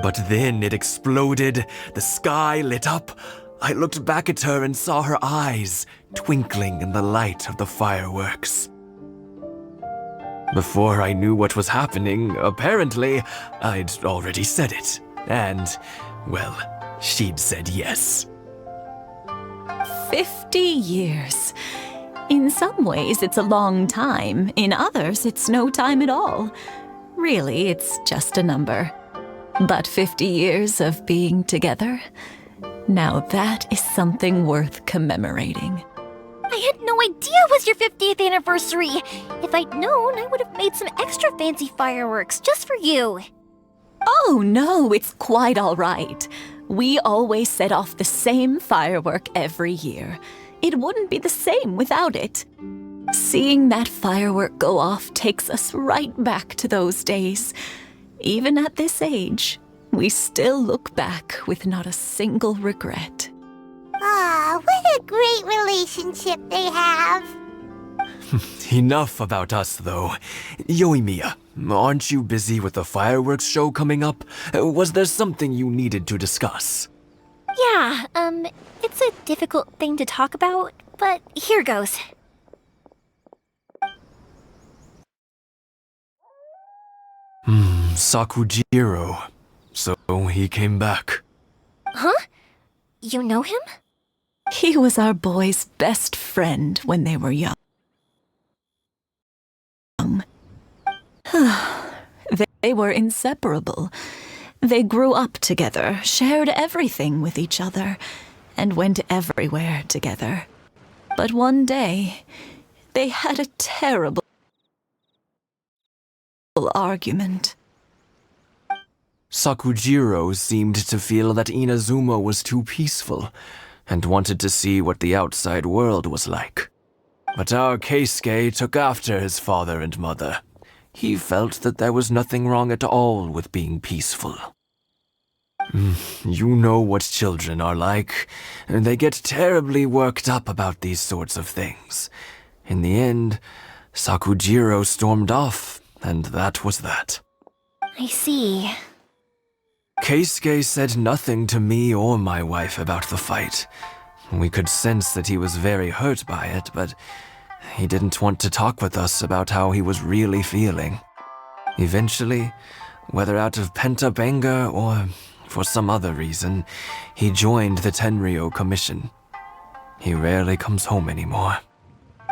But then it exploded, the sky lit up. I looked back at her and saw her eyes twinkling in the light of the fireworks. Before I knew what was happening, apparently, I'd already said it. And, well, she'd said yes. 50 years. In some ways, it's a long time. In others, it's no time at all. Really, it's just a number. But 50 years of being together, now that is something worth commemorating. I had no idea it was your 50th anniversary! If I'd known, I would have made some extra fancy fireworks just for you. Oh no, it's quite all right. We always set off the same firework every year. It wouldn't be the same without it. Seeing that firework go off takes us right back to those days. Even at this age, we still look back with not a single regret. Ah, what a great relationship they have. Enough about us, though. Yoimiya, aren't you busy with the fireworks show coming up? Was there something you needed to discuss? Yeah, it's a difficult thing to talk about, but here goes. Sakujiro. So he came back. Huh? You know him? He was our boys' best friend when they were young. They were inseparable. They grew up together, shared everything with each other, and went everywhere together. But one day, they had a terrible argument. Sakujiro seemed to feel that Inazuma was too peaceful, and wanted to see what the outside world was like. But our Keisuke took after his father and mother. He felt that there was nothing wrong at all with being peaceful. You know what children are like. They get terribly worked up about these sorts of things. In the end, Sakujiro stormed off, and that was that. I see. Keisuke said nothing to me or my wife about the fight. We could sense that he was very hurt by it, but he didn't want to talk with us about how he was really feeling. Eventually, whether out of pent-up anger or for some other reason, he joined the Tenryo Commission. He rarely comes home anymore.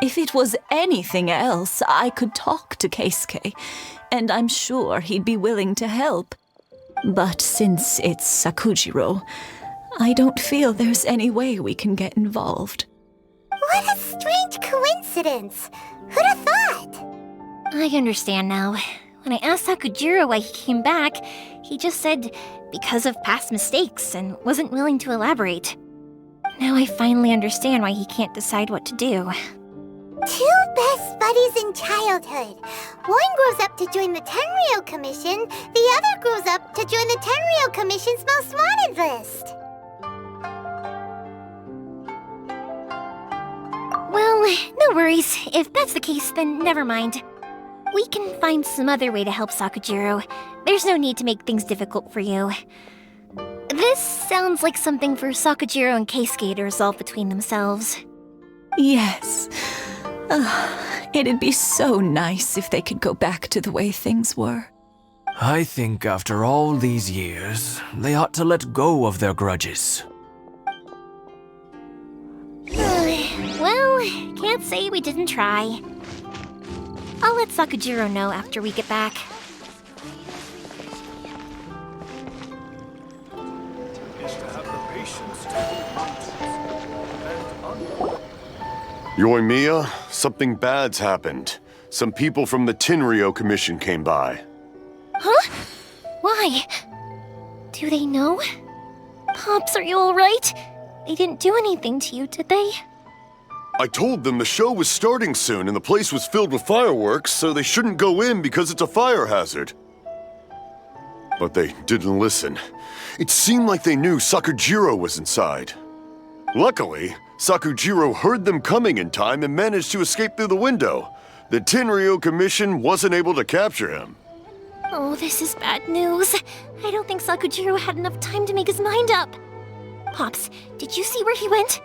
If it was anything else, I could talk to Keisuke, and I'm sure he'd be willing to help. But since it's Sakujiro, I don't feel there's any way we can get involved. What a strange coincidence. Who'd have thought? I understand now. When I asked Sakujiro why he came back, he just said because of past mistakes and wasn't willing to elaborate. Now I finally understand why he can't decide what to do. Two best buddies in childhood. One grows up to join the Tenryou Commission, the other grows up to join the Tenryou Commission's most wanted list. Well, no worries. If that's the case, then never mind. We can find some other way to help Sakujiro. There's no need to make things difficult for you. This sounds like something for Sakujiro and Keisuke to resolve between themselves. Yes. It'd be so nice if they could go back to the way things were. I think after all these years, they ought to let go of their grudges. Well, can't say we didn't try. I'll let Sakujiro know after we get back. Yoimiya, something bad's happened. Some people from the Tenryou Commission came by. Huh? Why? Do they know? Pops, are you alright? They didn't do anything to you, did they? I told them the show was starting soon and the place was filled with fireworks, so they shouldn't go in because it's a fire hazard. But they didn't listen. It seemed like they knew Sakujiro was inside. Luckily, Sakujiro heard them coming in time and managed to escape through the window. The Tenryou Commission wasn't able to capture him. Oh, this is bad news. I don't think Sakujiro had enough time to make his mind up. Pops, did you see where he went?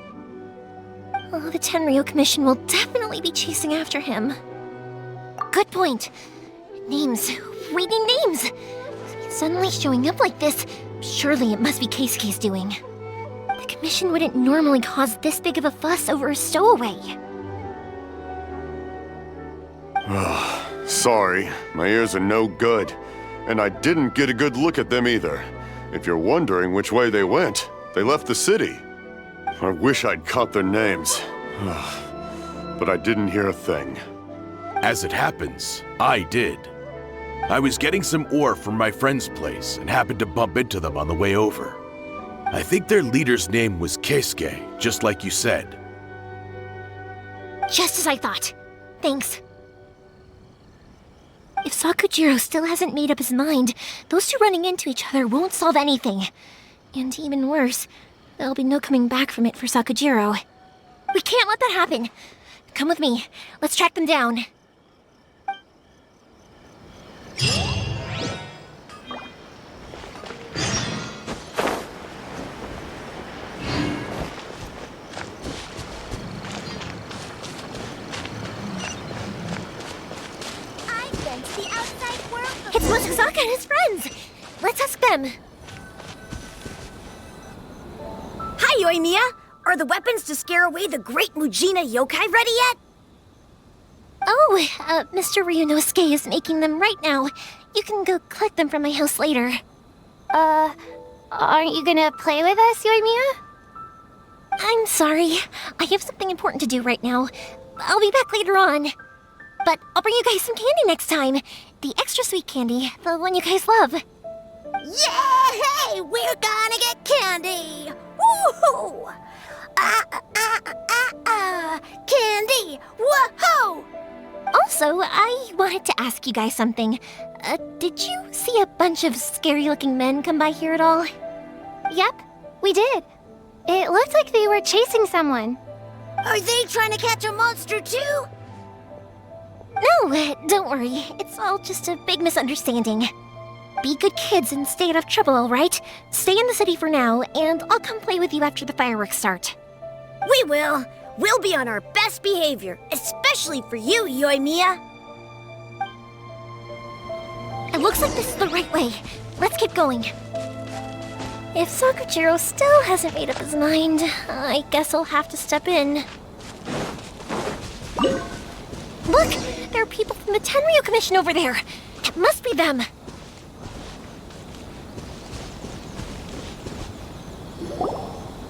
Oh, the Tenryou Commission will definitely be chasing after him. Good point. Names. We need names. Suddenly showing up like this, surely it must be Keisuke's doing. The Commission wouldn't normally cause this big of a fuss over a stowaway. Sorry, my ears are no good. And I didn't get a good look at them either. If you're wondering which way they went, they left the city. I wish I'd caught their names. But I didn't hear a thing. As it happens, I did. I was getting some ore from my friend's place and happened to bump into them on the way over. I think their leader's name was Keisuke, just like you said. Just as I thought. Thanks. If Sakujiro still hasn't made up his mind, those two running into each other won't solve anything. And even worse, there'll be no coming back from it for Sakujiro. We can't let that happen. Come with me. Let's track them down. It's Mochizaka and his friends! Let's ask them. Hi, Yoimiya! Are the weapons to scare away the great Mujina yokai ready yet? Oh, Mr. Ryunosuke is making them right now. You can go collect them from my house later. Aren't you gonna play with us, Yoimiya? I'm sorry. I have something important to do right now. I'll be back later on. But I'll bring you guys some candy next time. The extra sweet candy, the one you guys love. Yay! We're gonna get candy! Woohoo! Candy! Woohoo! Also, I wanted to ask you guys something. Did you see a bunch of scary-looking men come by here at all? Yep, we did. It looked like they were chasing someone. Are they trying to catch a monster too? No, don't worry. It's all just a big misunderstanding. Be good kids and stay out of trouble, all right? Stay in the city for now, and I'll come play with you after the fireworks start. We will. We'll be on our best behavior, especially for you, Yoimiya. It looks like this is the right way. Let's keep going. If Sakujiro still hasn't made up his mind, I guess I'll have to step in. Look! There are people from the Tenryou Commission over there! It must be them!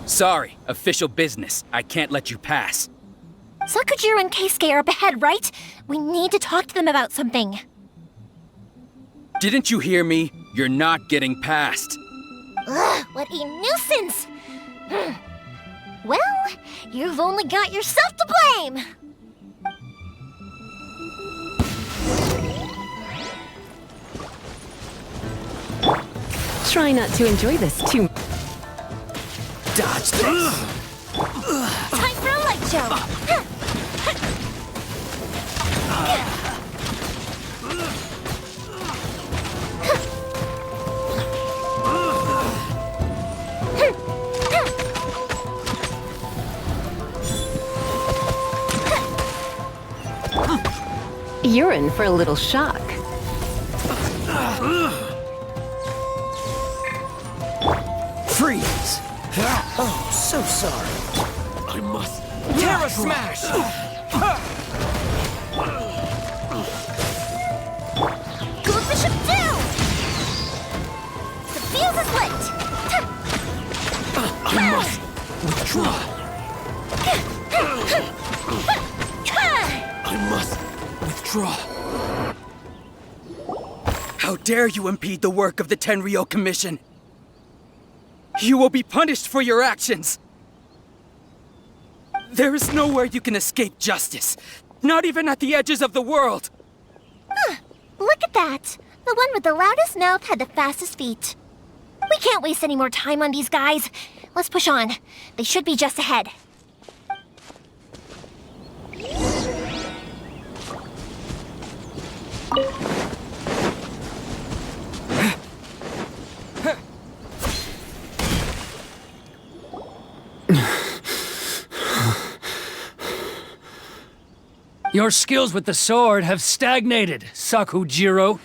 Sorry, official business. I can't let you pass. Sakujiro and Keisuke are up ahead, right? We need to talk to them about something. Didn't you hear me? You're not getting past. Ugh, what a nuisance! Well, you've only got yourself to blame! Try not to enjoy this too. Dodge this! Time for a light show! You're in for a little shock. Freeze! Oh, so sorry. I must. Terra Smash! Go Bishop down! The fuse is lit! I must withdraw. I must withdraw. How dare you impede the work of the Tenryou Commission? You will be punished for your actions! There is nowhere you can escape justice. Not even at the edges of the world! Look at that! The one with the loudest mouth had the fastest feet. We can't waste any more time on these guys. Let's push on. They should be just ahead. Your skills with the sword have stagnated, Sakujiro.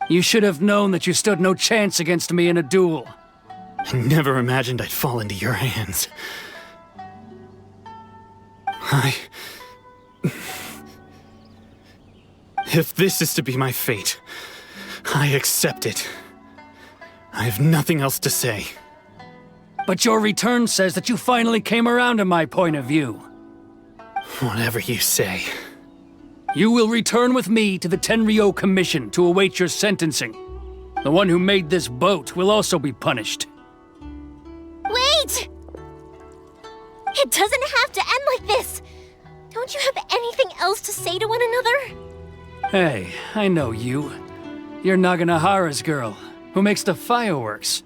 You should have known that you stood no chance against me in a duel. I never imagined I'd fall into your hands. If this is to be my fate, I accept it. I have nothing else to say. But your return says that you finally came around to my point of view. Whatever you say. You will return with me to the Tenryou Commission to await your sentencing. The one who made this boat will also be punished. Wait! It doesn't have to end like this! Don't you have anything else to say to one another? Hey, I know you. You're Naganohara's girl, who makes the fireworks.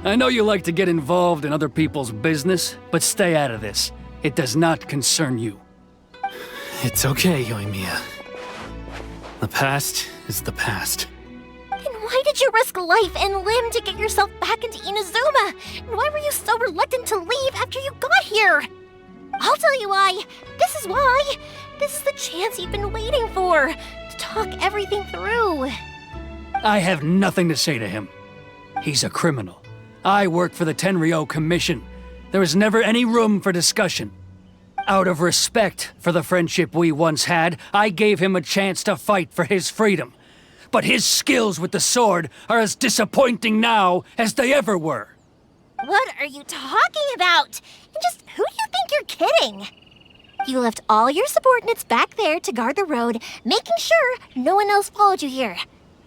I know you like to get involved in other people's business, but stay out of this. It does not concern you. It's okay, Yoimiya. The past is the past. Then why did you risk life and limb to get yourself back into Inazuma? And why were you so reluctant to leave after you got here? I'll tell you why. This is why. This is the chance you've been waiting for, to talk everything through. I have nothing to say to him. He's a criminal. I work for the Tenryou Commission. There is never any room for discussion. Out of respect for the friendship we once had, I gave him a chance to fight for his freedom. But his skills with the sword are as disappointing now as they ever were. What are you talking about? And just who do you think you're kidding? You left all your subordinates back there to guard the road, making sure no one else followed you here.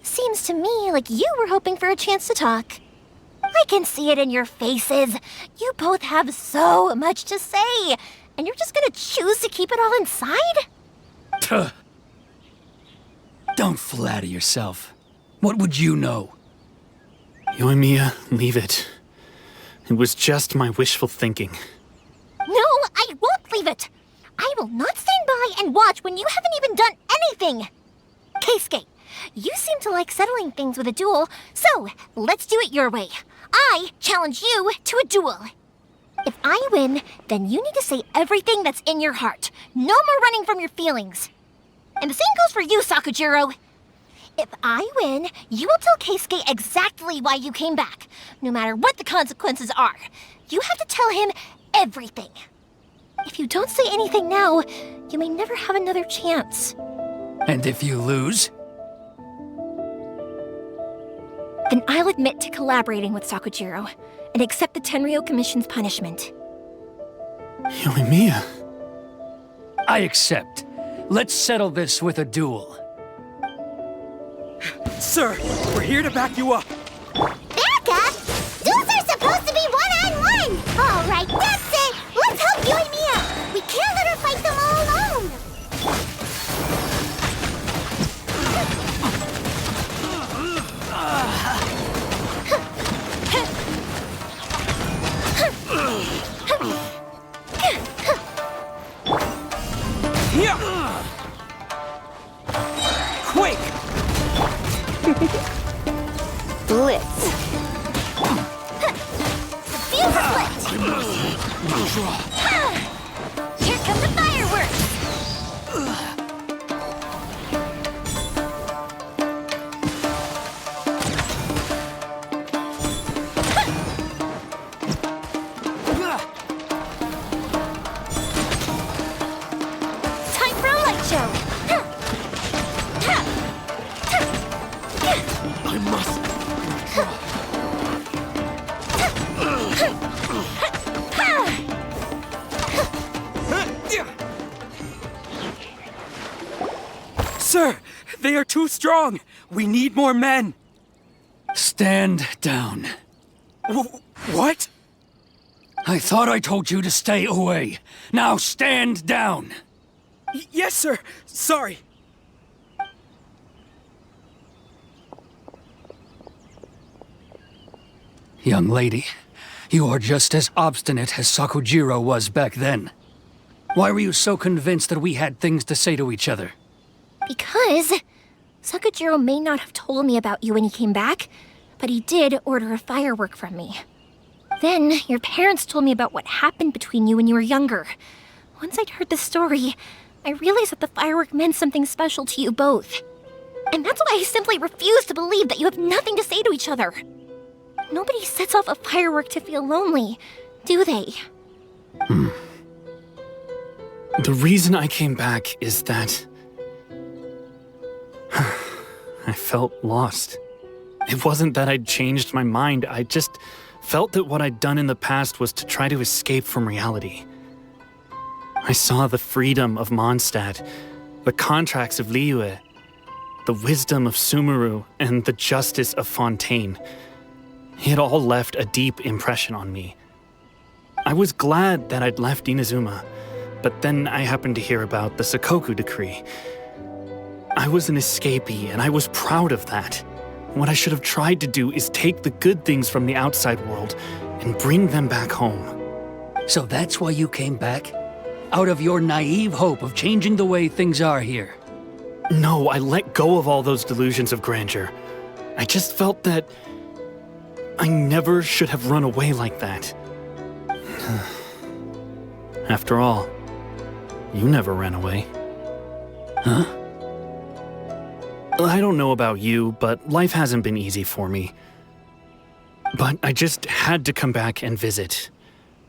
Seems to me like you were hoping for a chance to talk. I can see it in your faces. You both have so much to say, and you're just gonna choose to keep it all inside? Tuh. Don't flatter yourself. What would you know? Yoimiya, leave it. It was just my wishful thinking. No, I won't leave it. I will not stand by and watch when you haven't even done anything. Keisuke, you seem to like settling things with a duel, so let's do it your way. I challenge you to a duel. If I win, then you need to say everything that's in your heart. No more running from your feelings. And the same goes for you, Sakujiro. If I win, you will tell Keisuke exactly why you came back, no matter what the consequences are. You have to tell him everything. If you don't say anything now, you may never have another chance. And if you lose? Then I'll admit to collaborating with Sakujiro and accept the Tenryou Commission's punishment. Yoimiya. I accept. Let's settle this with a duel. Sir, we're here to back you up. Back up? Duels are supposed to be one-on-one! All right, that's it! Let's help Yoimiya! We can't let her fight them all alone! Quick! Blitz. Fuse split! Here come the fireworks! Time for a light show. I must. Sir, they are too strong. We need more men. Stand down. What? I thought I told you to stay away. Now stand down. Yes, sir. Sorry. Young lady, you are just as obstinate as Sakujiro was back then. Why were you so convinced that we had things to say to each other? Because Sakujiro may not have told me about you when he came back, but he did order a firework from me. Then your parents told me about what happened between you when you were younger. Once I'd heard the story, I realized that the firework meant something special to you both. And that's why I simply refuse to believe that you have nothing to say to each other. Nobody sets off a firework to feel lonely, do they? The reason I came back is that I felt lost. It wasn't that I'd changed my mind, I just felt that what I'd done in the past was to try to escape from reality. I saw the freedom of Mondstadt, the contracts of Liyue, the wisdom of Sumeru, and the justice of Fontaine. It all left a deep impression on me. I was glad that I'd left Inazuma, but then I happened to hear about the Sakoku decree. I was an escapee, and I was proud of that. What I should have tried to do is take the good things from the outside world and bring them back home. So that's why you came back? Out of your naive hope of changing the way things are here? No, I let go of all those delusions of grandeur. I just felt that I never should have run away like that. After all, you never ran away. Huh? I don't know about you, but life hasn't been easy for me. But I just had to come back and visit.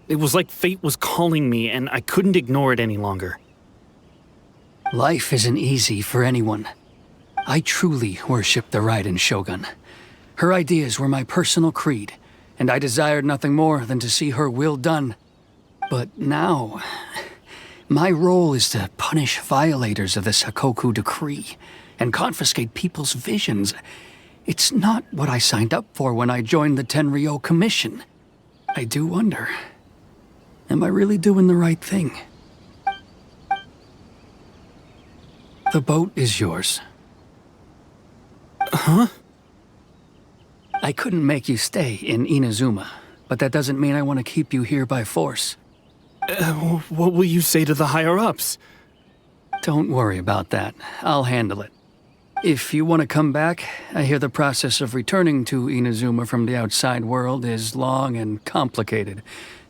It was like fate was calling me, and I couldn't ignore it any longer. Life isn't easy for anyone. I truly worship the Raiden Shogun. Her ideas were my personal creed, and I desired nothing more than to see her will done. But now, my role is to punish violators of the Sakoku decree and confiscate people's visions. It's not what I signed up for when I joined the Tenryou Commission. I do wonder, am I really doing the right thing? The boat is yours. Huh? I couldn't make you stay in Inazuma, but that doesn't mean I want to keep you here by force. What will you say to the higher-ups? Don't worry about that. I'll handle it. If you want to come back, I hear the process of returning to Inazuma from the outside world is long and complicated,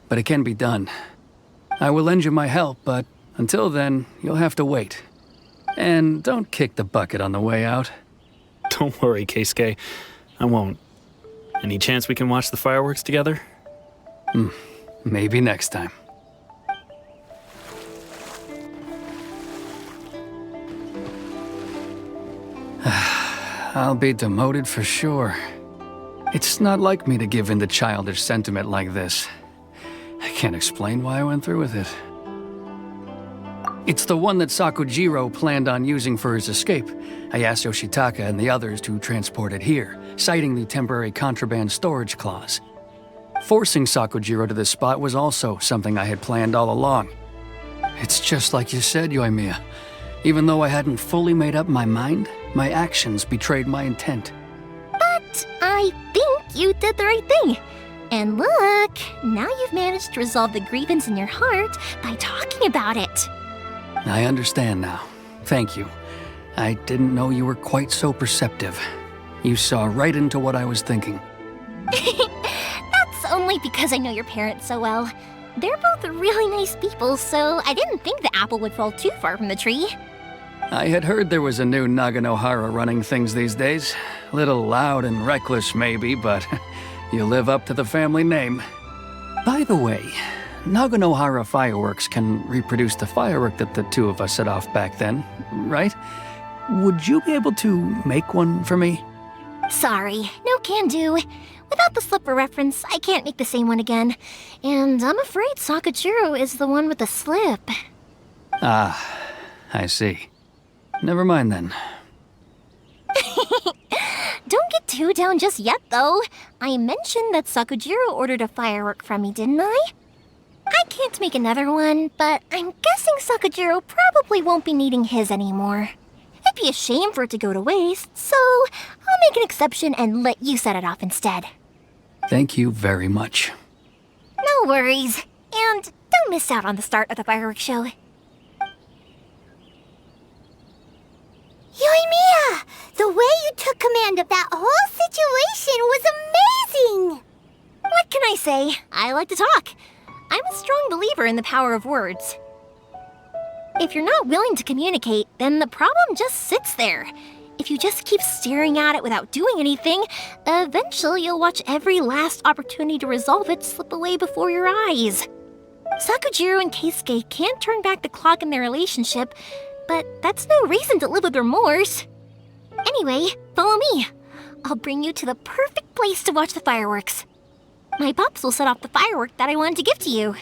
but it can be done. I will lend you my help, but until then, you'll have to wait. And don't kick the bucket on the way out. Don't worry, Keisuke. I won't. Any chance we can watch the fireworks together? Maybe next time. I'll be demoted for sure. It's not like me to give in to childish sentiment like this. I can't explain why I went through with it. It's the one that Sakujiro planned on using for his escape. I asked Yoshitaka and the others to transport it here, citing the temporary contraband storage clause. Forcing Sakujiro to this spot was also something I had planned all along. It's just like you said, Yoimiya. Even though I hadn't fully made up my mind, my actions betrayed my intent. But I think you did the right thing. And look, now you've managed to resolve the grievance in your heart by talking about it. I understand now. Thank you. I didn't know you were quite so perceptive. You saw right into what I was thinking. That's only because I know your parents so well. They're both really nice people, so I didn't think the apple would fall too far from the tree. I had heard there was a new Naganohara running things these days. Little loud and reckless maybe, but you live up to the family name. By the way, Naganohara fireworks can reproduce the firework that the two of us set off back then, right? Would you be able to make one for me? Sorry, no can do. Without the slipper reference, I can't make the same one again. And I'm afraid Sakujiro is the one with the slip. Ah, I see. Never mind then. Don't get too down just yet, though. I mentioned that Sakujiro ordered a firework from me, didn't I? I can't make another one, but I'm guessing Sakujiro probably won't be needing his anymore. It'd be a shame for it to go to waste, so I'll make an exception and let you set it off instead. Thank you very much. No worries. And don't miss out on the start of the fireworks show. Yoimiya! The way you took command of that whole situation was amazing! What can I say? I like to talk. I'm a strong believer in the power of words. If you're not willing to communicate, then the problem just sits there. If you just keep staring at it without doing anything, eventually you'll watch every last opportunity to resolve it slip away before your eyes. Sakujiro and Keisuke can't turn back the clock in their relationship, but that's no reason to live with remorse. Anyway, follow me. I'll bring you to the perfect place to watch the fireworks. My pops will set off the firework that I wanted to give to you.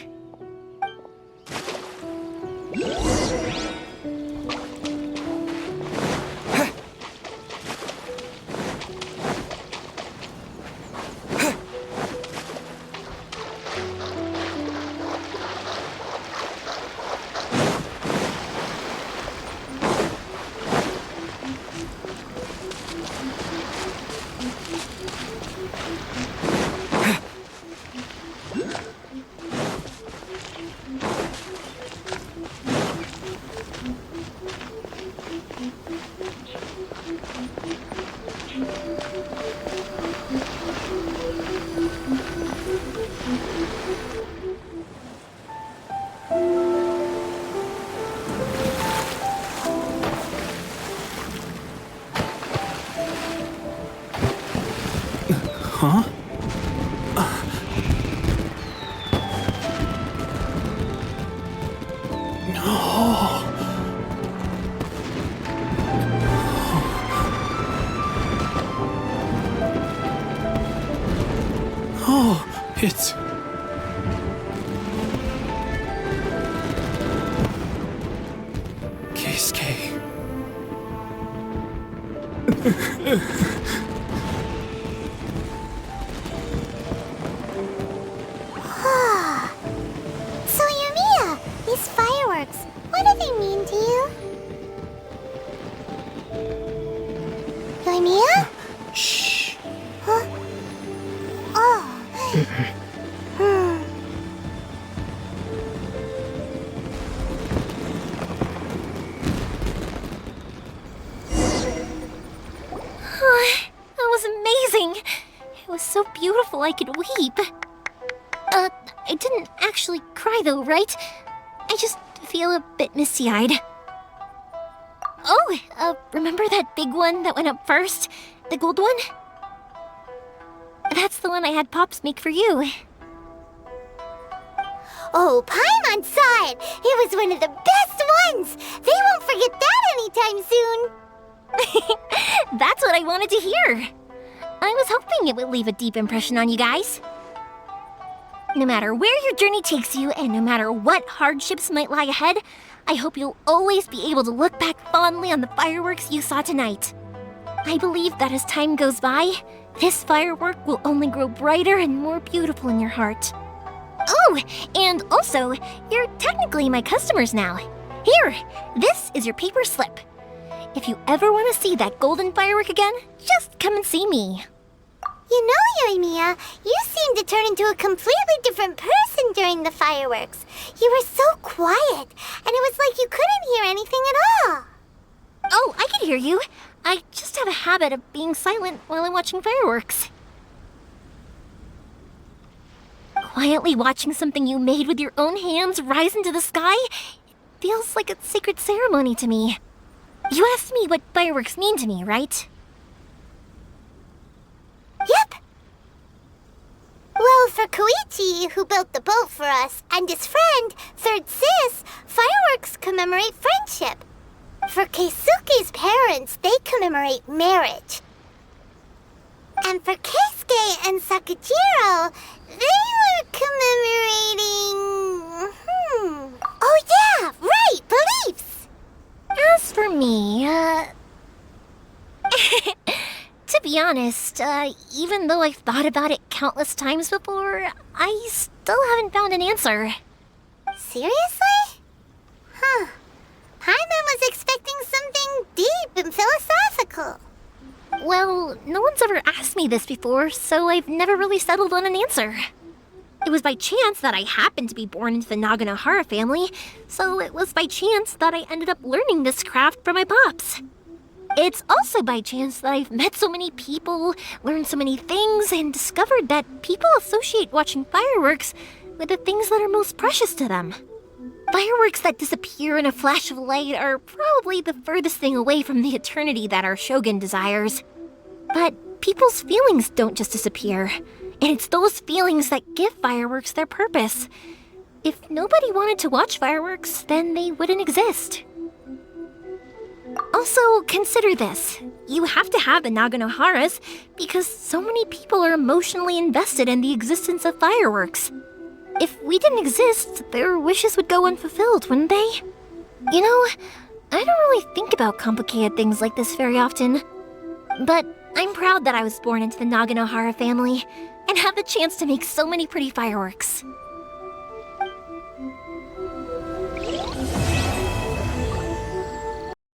Huh? Oh, it's... Keisuke. So, Yoimiya, these fireworks, what do they mean to you? Yoimiya? Shh. Huh? Oh. That was amazing. It was so beautiful I could weep. I didn't actually cry though, right? I just feel a bit misty-eyed. Oh, remember that big one that went up first? The gold one? That's the one I had Pops make for you. Oh, Paimon saw it! It was one of the best ones! They won't forget that anytime soon! That's what I wanted to hear. I was hoping it would leave a deep impression on you guys. No matter where your journey takes you, and no matter what hardships might lie ahead, I hope you'll always be able to look back fondly on the fireworks you saw tonight. I believe that as time goes by, this firework will only grow brighter and more beautiful in your heart. Oh, and also, you're technically my customers now. Here, this is your paper slip. If you ever want to see that golden firework again, just come and see me. You know, Yoimiya, you seemed to turn into a completely different person during the fireworks. You were so quiet, and it was like you couldn't hear anything at all. Oh, I can hear you. I just have a habit of being silent while I'm watching fireworks. Quietly watching something you made with your own hands rise into the sky feels like a sacred ceremony to me. You asked me what fireworks mean to me, right? Yep. Well, for Koichi, who built the boat for us, and his friend, Third Sis, fireworks commemorate friendship. For Keisuke's parents, they commemorate marriage. And for Keisuke and Sakajiro, they were commemorating... Oh yeah, right, beliefs! As for me, to be honest, even though I've thought about it countless times before, I still haven't found an answer. Seriously? Huh. Paimon was expecting something deep and philosophical. Well, no one's ever asked me this before, so I've never really settled on an answer. It was by chance that I happened to be born into the Naganohara family, so it was by chance that I ended up learning this craft from my pops. It's also by chance that I've met so many people, learned so many things, and discovered that people associate watching fireworks with the things that are most precious to them. Fireworks that disappear in a flash of light are probably the furthest thing away from the eternity that our shogun desires. But people's feelings don't just disappear, and it's those feelings that give fireworks their purpose. If nobody wanted to watch fireworks, then they wouldn't exist. Also, consider this. You have to have the Naganoharas because so many people are emotionally invested in the existence of fireworks. If we didn't exist, their wishes would go unfulfilled, wouldn't they? You know, I don't really think about complicated things like this very often. But I'm proud that I was born into the Naganohara family and have the chance to make so many pretty fireworks.